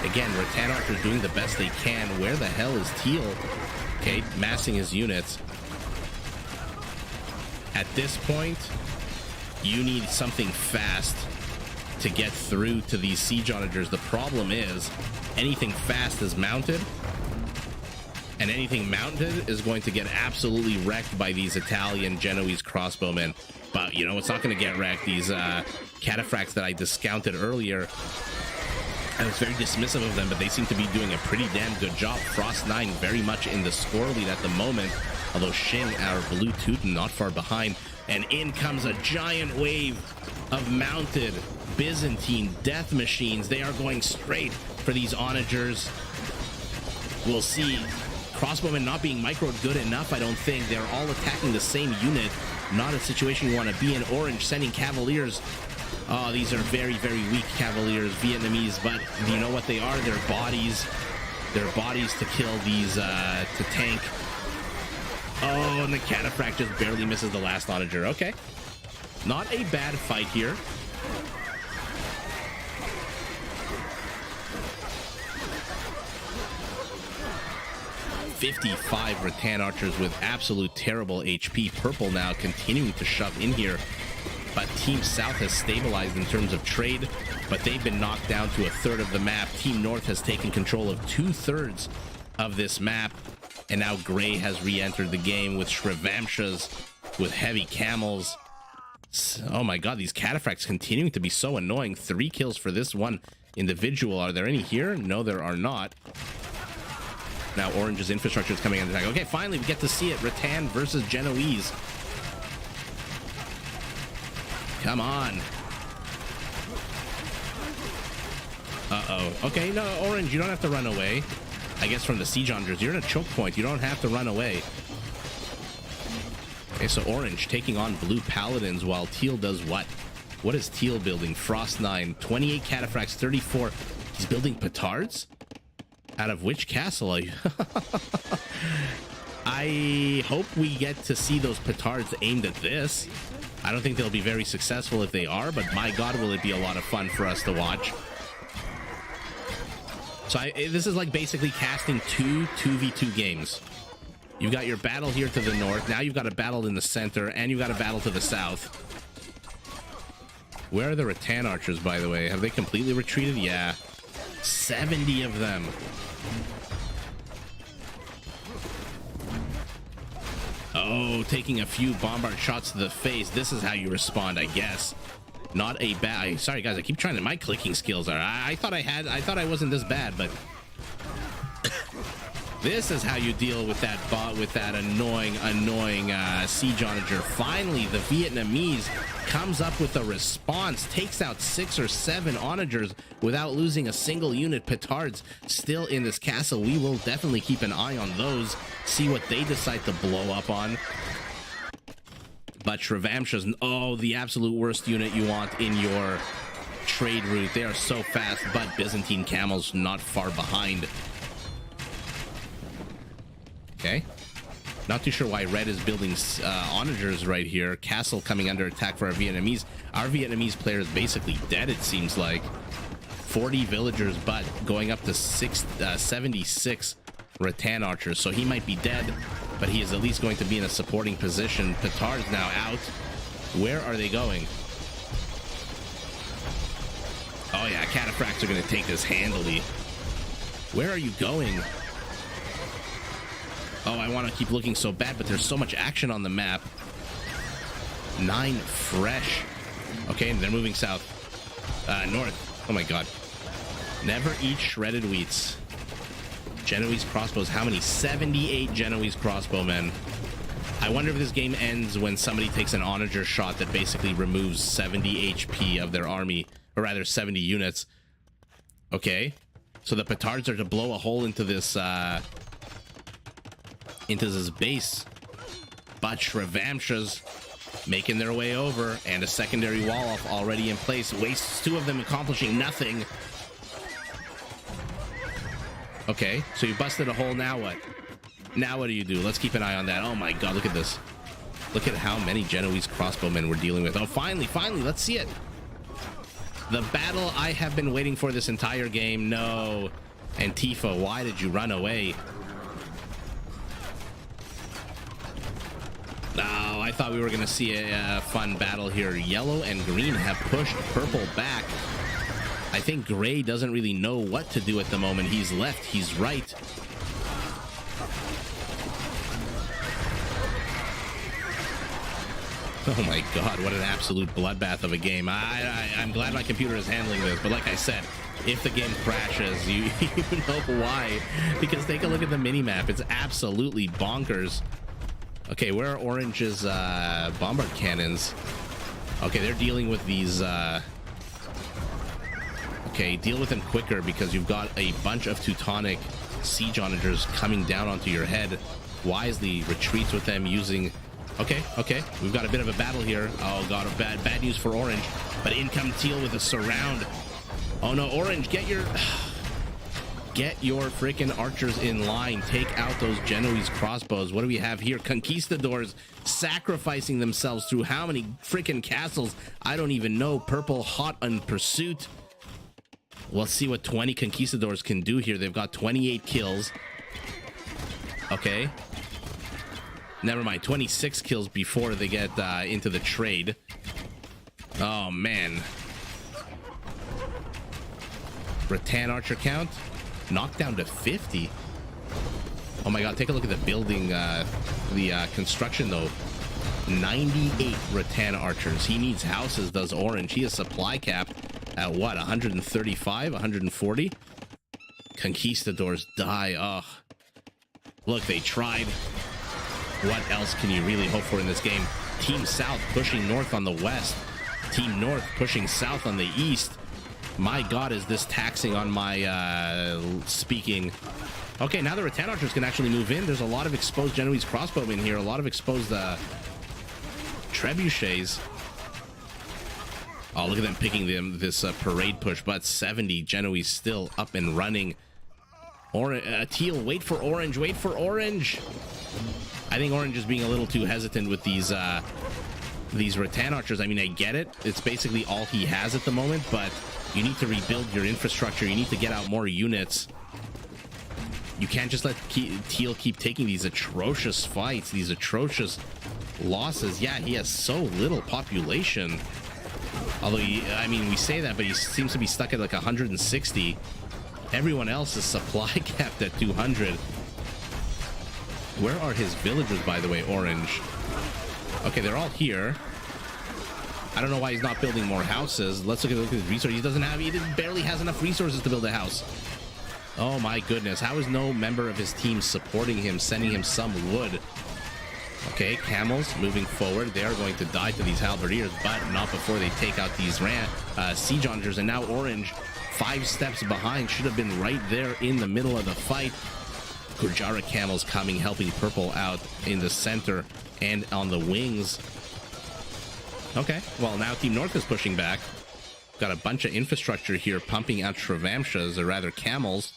again, Rattan archers doing the best they can. Where the hell is Teal? Okay, massing his units. At this point, you need something fast to get through to these siege onagers. The problem is anything fast is mounted, and anything mounted is going to get absolutely wrecked by these Italian Genoese crossbowmen. But you know, it's not going to get wrecked. These cataphracts that I discounted earlier, I was very dismissive of them, but they seem to be doing a pretty damn good job. Frost 9 very much in the score lead at the moment, although Shin, our Blue Teuton, not far behind. And in comes a giant wave of mounted Byzantine death machines. They are going straight for these onagers. We'll see. Crossbowmen not being microed good enough, I don't think. They're all attacking the same unit. Not a situation you want to be in. Orange sending cavaliers. Oh, these are very, very weak cavaliers, Vietnamese, but you know what they are? They're bodies. They're bodies to kill these, to tank. Oh, and the cataphract just barely misses the last onager. Okay. Not a bad fight here. $55 Rattan archers with absolute terrible HP. Purple now continuing to shove in here. But Team South has stabilized in terms of trade, but they've been knocked down to a third of the map. Team North has taken control of 2/3 of this map. And now Gray has re-entered the game with Shrivamshas, with heavy camels. Oh my god, these cataphracts continuing to be so annoying. 3 kills for this one individual. Are there any here? No, there are not. Now Orange's infrastructure is coming under attack. Okay, finally we get to see it. Rattan versus Genoese. Come on. Uh-oh. Okay, no, Orange, you don't have to run away. I guess from the siege onagers, you're in a choke point. You don't have to run away. Okay, so Orange taking on Blue Paladins while Teal does what? What is Teal building? Frost 9, 28 cataphracts, 34. He's building petards? Out of which castle are you? I hope we get to see those petards aimed at this. I don't think they'll be very successful if they are, but my god, will it be a lot of fun for us to watch. So this is like basically casting 2v2 games. You've got your battle here to the north. Now you've got a battle in the center, and you've got a battle to the south. Where are the Rattan archers, by the way? Have they completely retreated? Yeah. 70 of them. Oh, taking a few bombard shots to the face. This is how you respond, I guess. Not a bad. Sorry guys, I keep trying to. My clicking skills are. I thought I wasn't this bad, but This is how you deal with that bot, with that annoying siege onager. Finally, the Vietnamese comes up with a response, takes out 6 or 7 onagers without losing a single unit. Petards still in this castle. We will definitely keep an eye on those, see what they decide to blow up on. But Shrevamshas, oh, the absolute worst unit you want in your trade route. They are so fast, but Byzantine camels not far behind. Okay. Not too sure why Red is building onagers right here. Castle coming under attack for our Vietnamese. Our Vietnamese player is basically dead, it seems like. 40 villagers, but going up to 76 rattan archers. So he might be dead, but he is at least going to be in a supporting position. Petard's now out. Where are they going? Oh yeah, cataphracts are going to take this handily. Where are you going? Oh, I want to keep looking so bad, but there's so much action on the map. 9 fresh. Okay, and they're moving south. North. Oh my god. Never eat shredded wheats. Genoese crossbows. How many? 78 Genoese crossbowmen. I wonder if this game ends when somebody takes an onager shot that basically removes 70 HP of their army, or rather 70 units. Okay. So the petards are to blow a hole into this base, but Shrevamshas making their way over, and a secondary wall off already in place. Wastes 2 of them, accomplishing nothing. Okay, so you busted a hole. Now what? Now what do you do? Let's keep an eye on that. Oh my god, look at this. Look at how many Genoese crossbowmen we're dealing with. Oh, finally, let's see it. The battle I have been waiting for this entire game. No. Antifa, why did you run away? No, I thought we were going to see a fun battle here. Yellow and green have pushed purple back. I think gray doesn't really know what to do at the moment. He's left, he's right. Oh my god, what an absolute bloodbath of a game. I'm glad my computer is handling this, but like I said, if the game crashes, you know why. Because take a look at the minimap. It's absolutely bonkers. Okay, where are Orange's bombard cannons? Okay, they're dealing with these... Okay, deal with them quicker because you've got a bunch of Teutonic siege onagers coming down onto your head. Wisely retreats with them using... Okay, we've got a bit of a battle here. Oh god, bad news for Orange. But in come Teal with a surround. Oh no, Orange, get your freaking archers in line. Take out those Genoese crossbows. What do we have here? Conquistadors sacrificing themselves through how many freaking castles? I don't even know. Purple hot on pursuit. We'll see what 20 Conquistadors can do here. They've got 28 kills. Okay. Never mind. 26 kills before they get into the trade. Oh, man. Rattan archer count knocked down to 50. Oh my god, take a look at the building, the construction though. 98 rattan archers. He needs houses, does Orange. He is supply capped at what, 135, 140? Conquistadors die. Oh, look, they tried. What else can you really hope for in this game? Team South pushing north on the west. Team North pushing south on the east. My god, is this taxing on my speaking. Okay, now the rattan archers can actually move in. There's a lot of exposed Genoese crossbowmen here. A lot of exposed trebuchets. Oh, look at them picking them this parade push. But 70 Genoese still up and running. Teal, wait for Orange. Wait for Orange. I think Orange is being a little too hesitant with these rattan archers. I mean, I get it. It's basically all he has at the moment, but you need to rebuild your infrastructure. You need to get out more units. You can't just let Teal keep taking these atrocious fights, these atrocious losses. Yeah, he has so little population. Although, I mean, we say that, but he seems to be stuck at like 160. Everyone else is supply capped at 200. Where are his villagers, by the way, Orange? Okay, they're all here. I don't know why he's not building more houses. Let's look at his resources. He barely has enough resources to build a house. Oh my goodness, how is no member of his team supporting him, sending him some wood? Okay, camels moving forward. They are going to die to these halberdiers, but not before they take out these siege onagers. And now orange, 5 steps behind, should have been right there in the middle of the fight. Gurjara camels coming, helping purple out in the center and on the wings. Okay, well, now Team North is pushing back. Got a bunch of infrastructure here pumping out Shravamshas, or rather camels.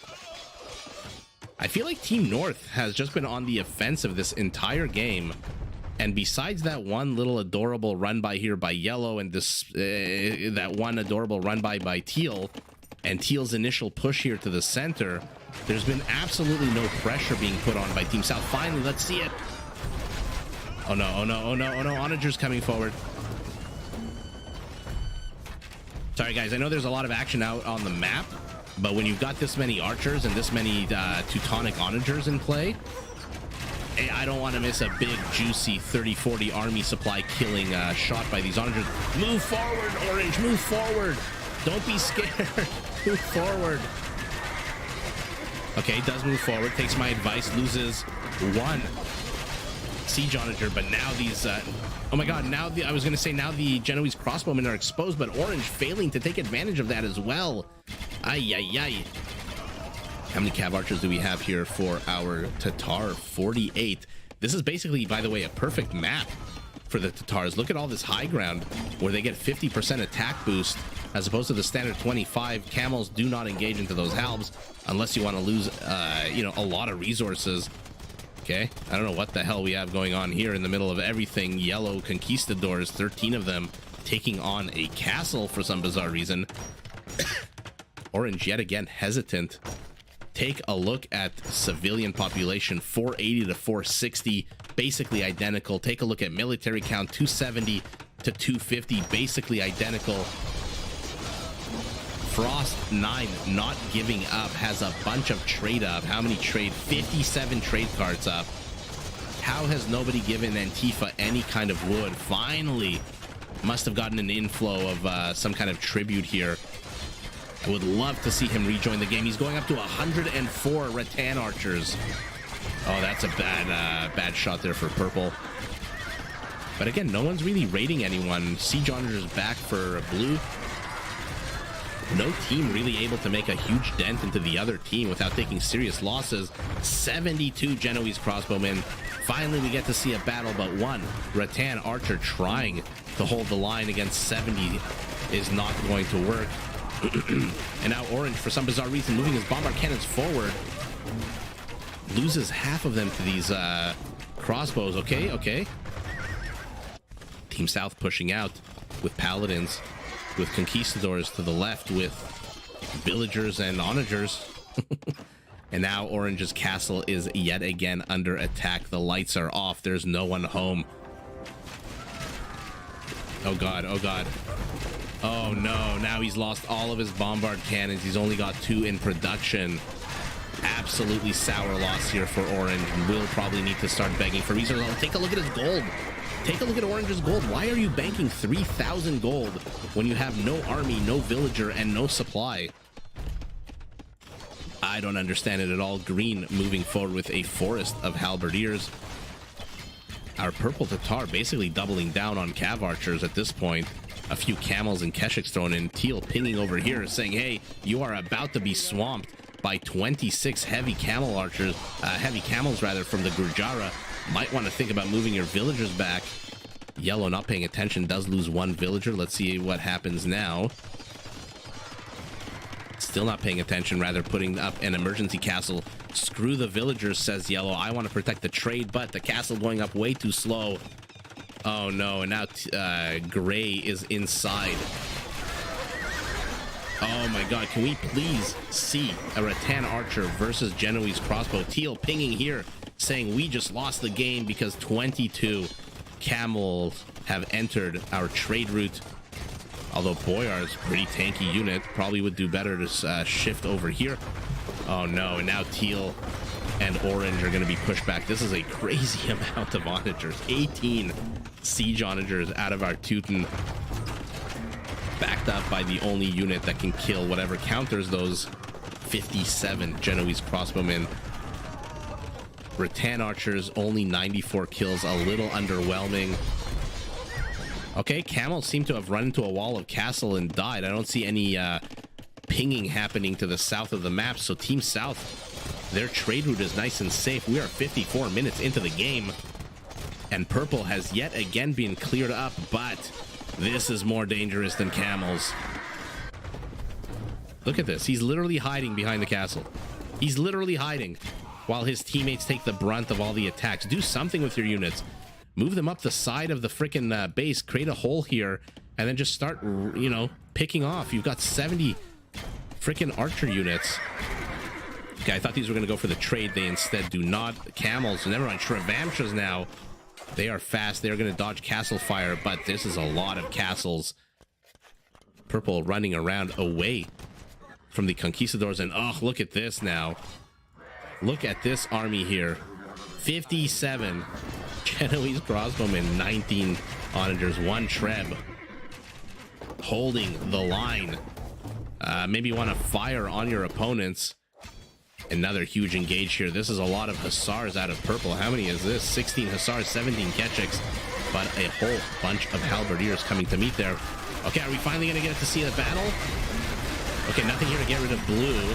I feel like Team North has just been on the offensive this entire game. And besides that one little adorable run by here by Yellow and this that one adorable run by Teal and Teal's initial push here to the center, there's been absolutely no pressure being put on by Team South. Finally, let's see it. Oh no, oh no, oh no, oh no, Onager's coming forward. Sorry guys, I know there's a lot of action out on the map, but when you've got this many archers and this many Teutonic onagers in play, I don't want to miss a big, juicy 30-40 army supply killing shot by these onagers. Move forward, Orange, move forward. Don't be scared. Move forward. Okay, does move forward, takes my advice, loses 1 siege onager, but now these... oh my god, now I was going to say now the Genoese crossbowmen are exposed, but Orange failing to take advantage of that as well. Ay, ay, ay. How many cav archers do we have here for our Tatar? 48. This is basically, by the way, a perfect map for the Tatars. Look at all this high ground where they get 50% attack boost as opposed to the standard 25. Camels do not engage into those halbs unless you want to lose, you know, a lot of resources. Okay, I don't know what the hell we have going on here in the middle of everything. Yellow conquistadors, 13 of them, taking on a castle for some bizarre reason. Orange yet again hesitant. Take a look at civilian population, 480 to 460, basically identical. Take a look at military count, 270 to 250, basically identical. Frost 9 not giving up, has a bunch of trade up. How many trade? 57 trade cards up. How has nobody given Antifa any kind of wood? Finally, must have gotten an inflow of some kind of tribute here. I would love to see him rejoin the game. He's going up to 104 rattan archers. Oh, that's a bad shot there for purple. But again, no one's really raiding anyone. Siege onagers back for blue. No team really able to make a huge dent into the other team without taking serious losses. 72 Genoese crossbowmen. Finally, we get to see a battle, but one rattan archer trying to hold the line against 70 is not going to work. And now Orange, for some bizarre reason, moving his bombard cannons forward, loses half of them to these crossbows. Okay, okay. Team South pushing out with paladins, with conquistadors to the left, with villagers and onagers. And now Orange's castle is yet again under attack. The lights are off. There's no one home. Oh god, oh god. Oh no, now he's lost all of his bombard cannons. He's only got 2 in production. Absolutely sour loss here for Orange. Will probably need to start begging for resources. Take a look at his gold. Take a look at Orange's gold. Why are you banking 3,000 gold when you have no army, no villager, and no supply? I don't understand it at all. Green moving forward with a forest of halberdiers. Our purple Tatar basically doubling down on cav archers at this point. A few camels and keshiks thrown in. Teal pinging over here saying, hey, you are about to be swamped by 26 heavy camel archers, heavy camels rather, from the Gurjara. Might want to think about moving your villagers back. Yellow not paying attention, does lose 1 villager. Let's see what happens now. Still not paying attention, rather putting up an emergency castle. Screw the villagers, says Yellow. I want to protect the trade, but the castle going up way too slow. Oh no, and now Gray is inside. Oh my god, can we please see a rattan archer versus Genoese crossbow? Teal pinging here, saying we just lost the game because 22 camels have entered our trade route. Although Boyar's pretty tanky unit, probably would do better to shift over here. Oh no, and now Teal and Orange are going to be pushed back. This is a crazy amount of onagers. 18 siege onagers out of our Teuton, backed up by the only unit that can kill whatever counters those 57 Genoese crossbowmen. Rattan archers, only 94 kills, a little underwhelming. Okay, camels seem to have run into a wall of castle and died. I don't see any pinging happening to the south of the map, so Team South, their trade route is nice and safe. We are 54 minutes into the game, and purple has yet again been cleared up, but this is more dangerous than camels. Look at this. He's literally hiding behind the castle. He's literally hiding while his teammates take the brunt of all the attacks. Do something with your units. Move them up the side of the freaking base. Create a hole here, and then just start, you know, picking off. You've got 70 freaking archer units. Okay, I thought these were going to go for the trade. They instead do not. Camels, never mind. Shrevamshas now. They are fast. They're going to dodge castle fire, but this is a lot of castles. Purple running around away from the conquistadors, and oh, look at this now. Look at this army here. 57 Genoese crossbowmen, 19 onagers, 1 treb. Holding the line. Maybe you want to fire on your opponents. Another huge engage here. This is a lot of hussars out of purple. How many is this? 16 hussars, 17 ketchiks, but a whole bunch of halberdiers coming to meet there. Okay, are we finally going to get to see the battle? Okay, nothing here to get rid of blue.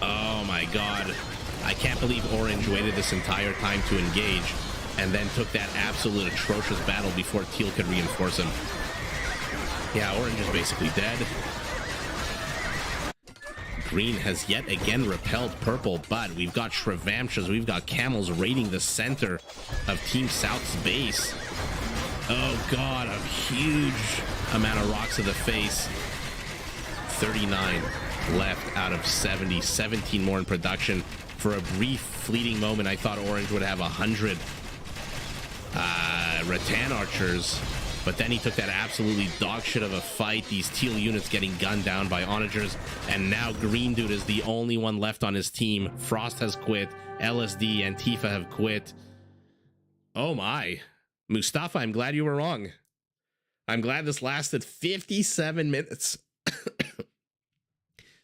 Oh my god. I can't believe orange waited this entire time to engage and then took that absolute atrocious battle before teal could reinforce him. Yeah, orange is basically dead. Green has yet again repelled purple, but we've got Shrevamshas, we've got camels raiding the center of Team South's base. Oh god, a huge amount of rocks to the face. 39 left out of 70, 17 more in production. For a brief fleeting moment, I thought orange would have 100 rattan archers, but then he took that absolutely dog shit of a fight. These teal units getting gunned down by onagers, and now green dude is the only one left on his team. Frost has quit, LSD and Tifa have quit. Oh my. Mustafa, I'm glad you were wrong. I'm glad this lasted 57 minutes.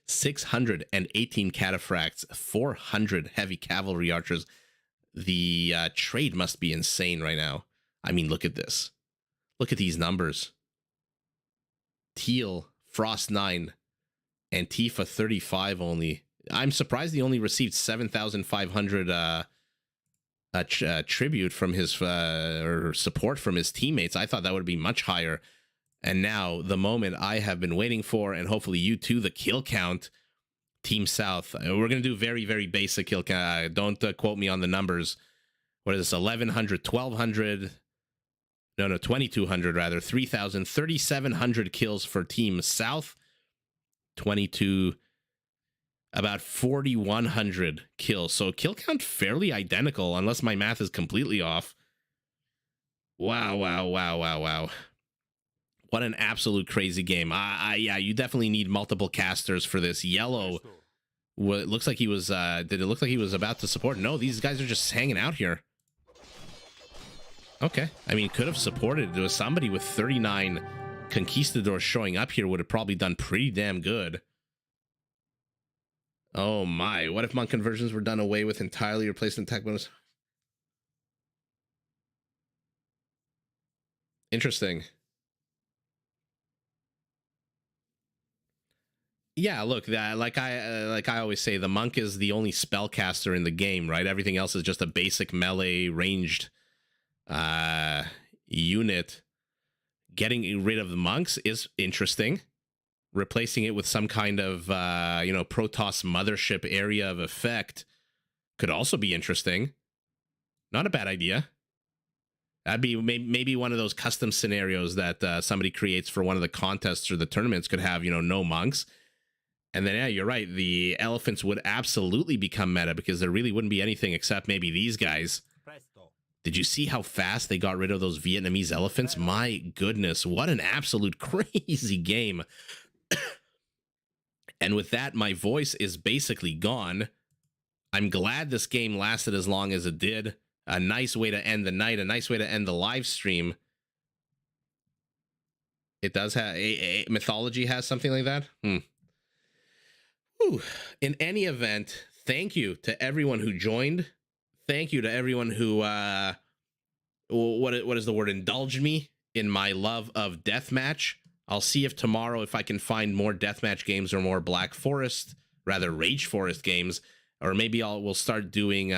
618 cataphracts, 400 heavy cavalry archers. The trade must be insane right now. I mean, look at this. Look at these numbers. Teal, Frost 9, and Tifa 35 only. I'm surprised he only received 7,500 tribute from his or support from his teammates. I thought that would be much higher. And now the moment I have been waiting for, and hopefully you too, the kill count. Team South, we're gonna do very, very basic kill count. Don't quote me on the numbers. What is this? 1,100, 1,200? No, 2,200 rather. 3,000, 3,700 kills for Team South. 22. About 4,100 kills. So kill count fairly identical, unless my math is completely off. Wow, wow, wow, wow, wow. What an absolute crazy game. Yeah, you definitely need multiple casters for this. Yellow, it looks like he was, did it look like he was about to support? No, these guys are just hanging out here. Okay. I mean, could have supported. There was somebody with 39 conquistadors showing up here would have probably done pretty damn good. Oh my, what if monk conversions were done away with entirely, replaced in tech bonus? Interesting. Yeah, look, that like I always say, the monk is the only spellcaster in the game, right? Everything else is just a basic melee ranged unit. Getting rid of the monks is interesting. Replacing it with some kind of Protoss mothership area of effect could also be interesting. Not a bad idea. That'd be maybe one of those custom scenarios that somebody creates for one of the contests or the tournaments could have, no monks. And then, yeah, you're right. The elephants would absolutely become meta because there really wouldn't be anything except maybe these guys. Did you see how fast they got rid of those Vietnamese elephants? My goodness, what an absolute crazy game. And with that, my voice is basically gone. I'm glad this game lasted as long as it did. A nice way to end the night, a nice way to end the live stream. It does have mythology has something like that. Whew. In any event, thank you to everyone who joined. Thank you to everyone who what is the word, indulged me in my love of deathmatch. I'll see if tomorrow, if I can find more deathmatch games or more Rage Forest games, or maybe we'll start doing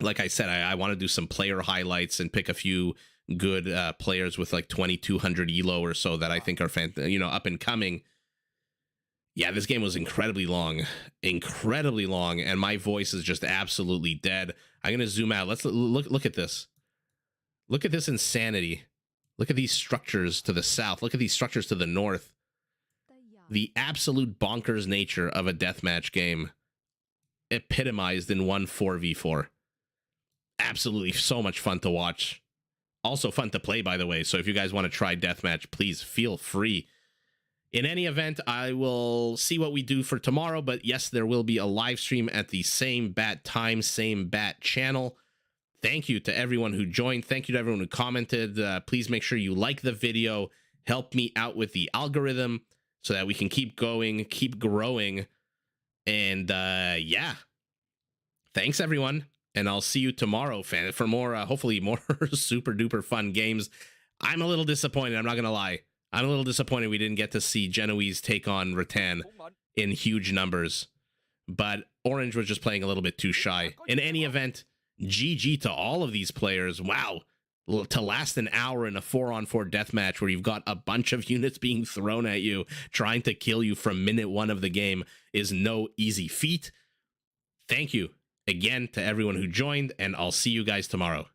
like I said, I want to do some player highlights and pick a few good players with like 2200 elo or so that I think are up and coming. Yeah, this game was incredibly long, and my voice is just absolutely dead. I'm gonna zoom out. Let's look at this. Look at this insanity. Look at these structures to the south. Look at these structures to the north. The absolute bonkers nature of a deathmatch game, epitomized in one 4v4. Absolutely so much fun to watch. Also fun to play, by the way. So if you guys want to try deathmatch, please feel free. In any event, I will see what we do for tomorrow. But yes, there will be a live stream at the same bat time, same bat channel. Thank you to everyone who joined. Thank you to everyone who commented. Please make sure you like the video. Help me out with the algorithm so that we can keep going, keep growing. And yeah, thanks everyone. And I'll see you tomorrow for more, hopefully more super duper fun games. I'm a little disappointed. I'm not going to lie. I'm a little disappointed we didn't get to see Genoese take on Rattan in huge numbers. But Orange was just playing a little bit too shy. In any event, GG to all of these players. Wow. To last an hour in a 4-on-4 deathmatch where you've got a bunch of units being thrown at you, trying to kill you from minute 1 of the game is no easy feat. Thank you again to everyone who joined, and I'll see you guys tomorrow.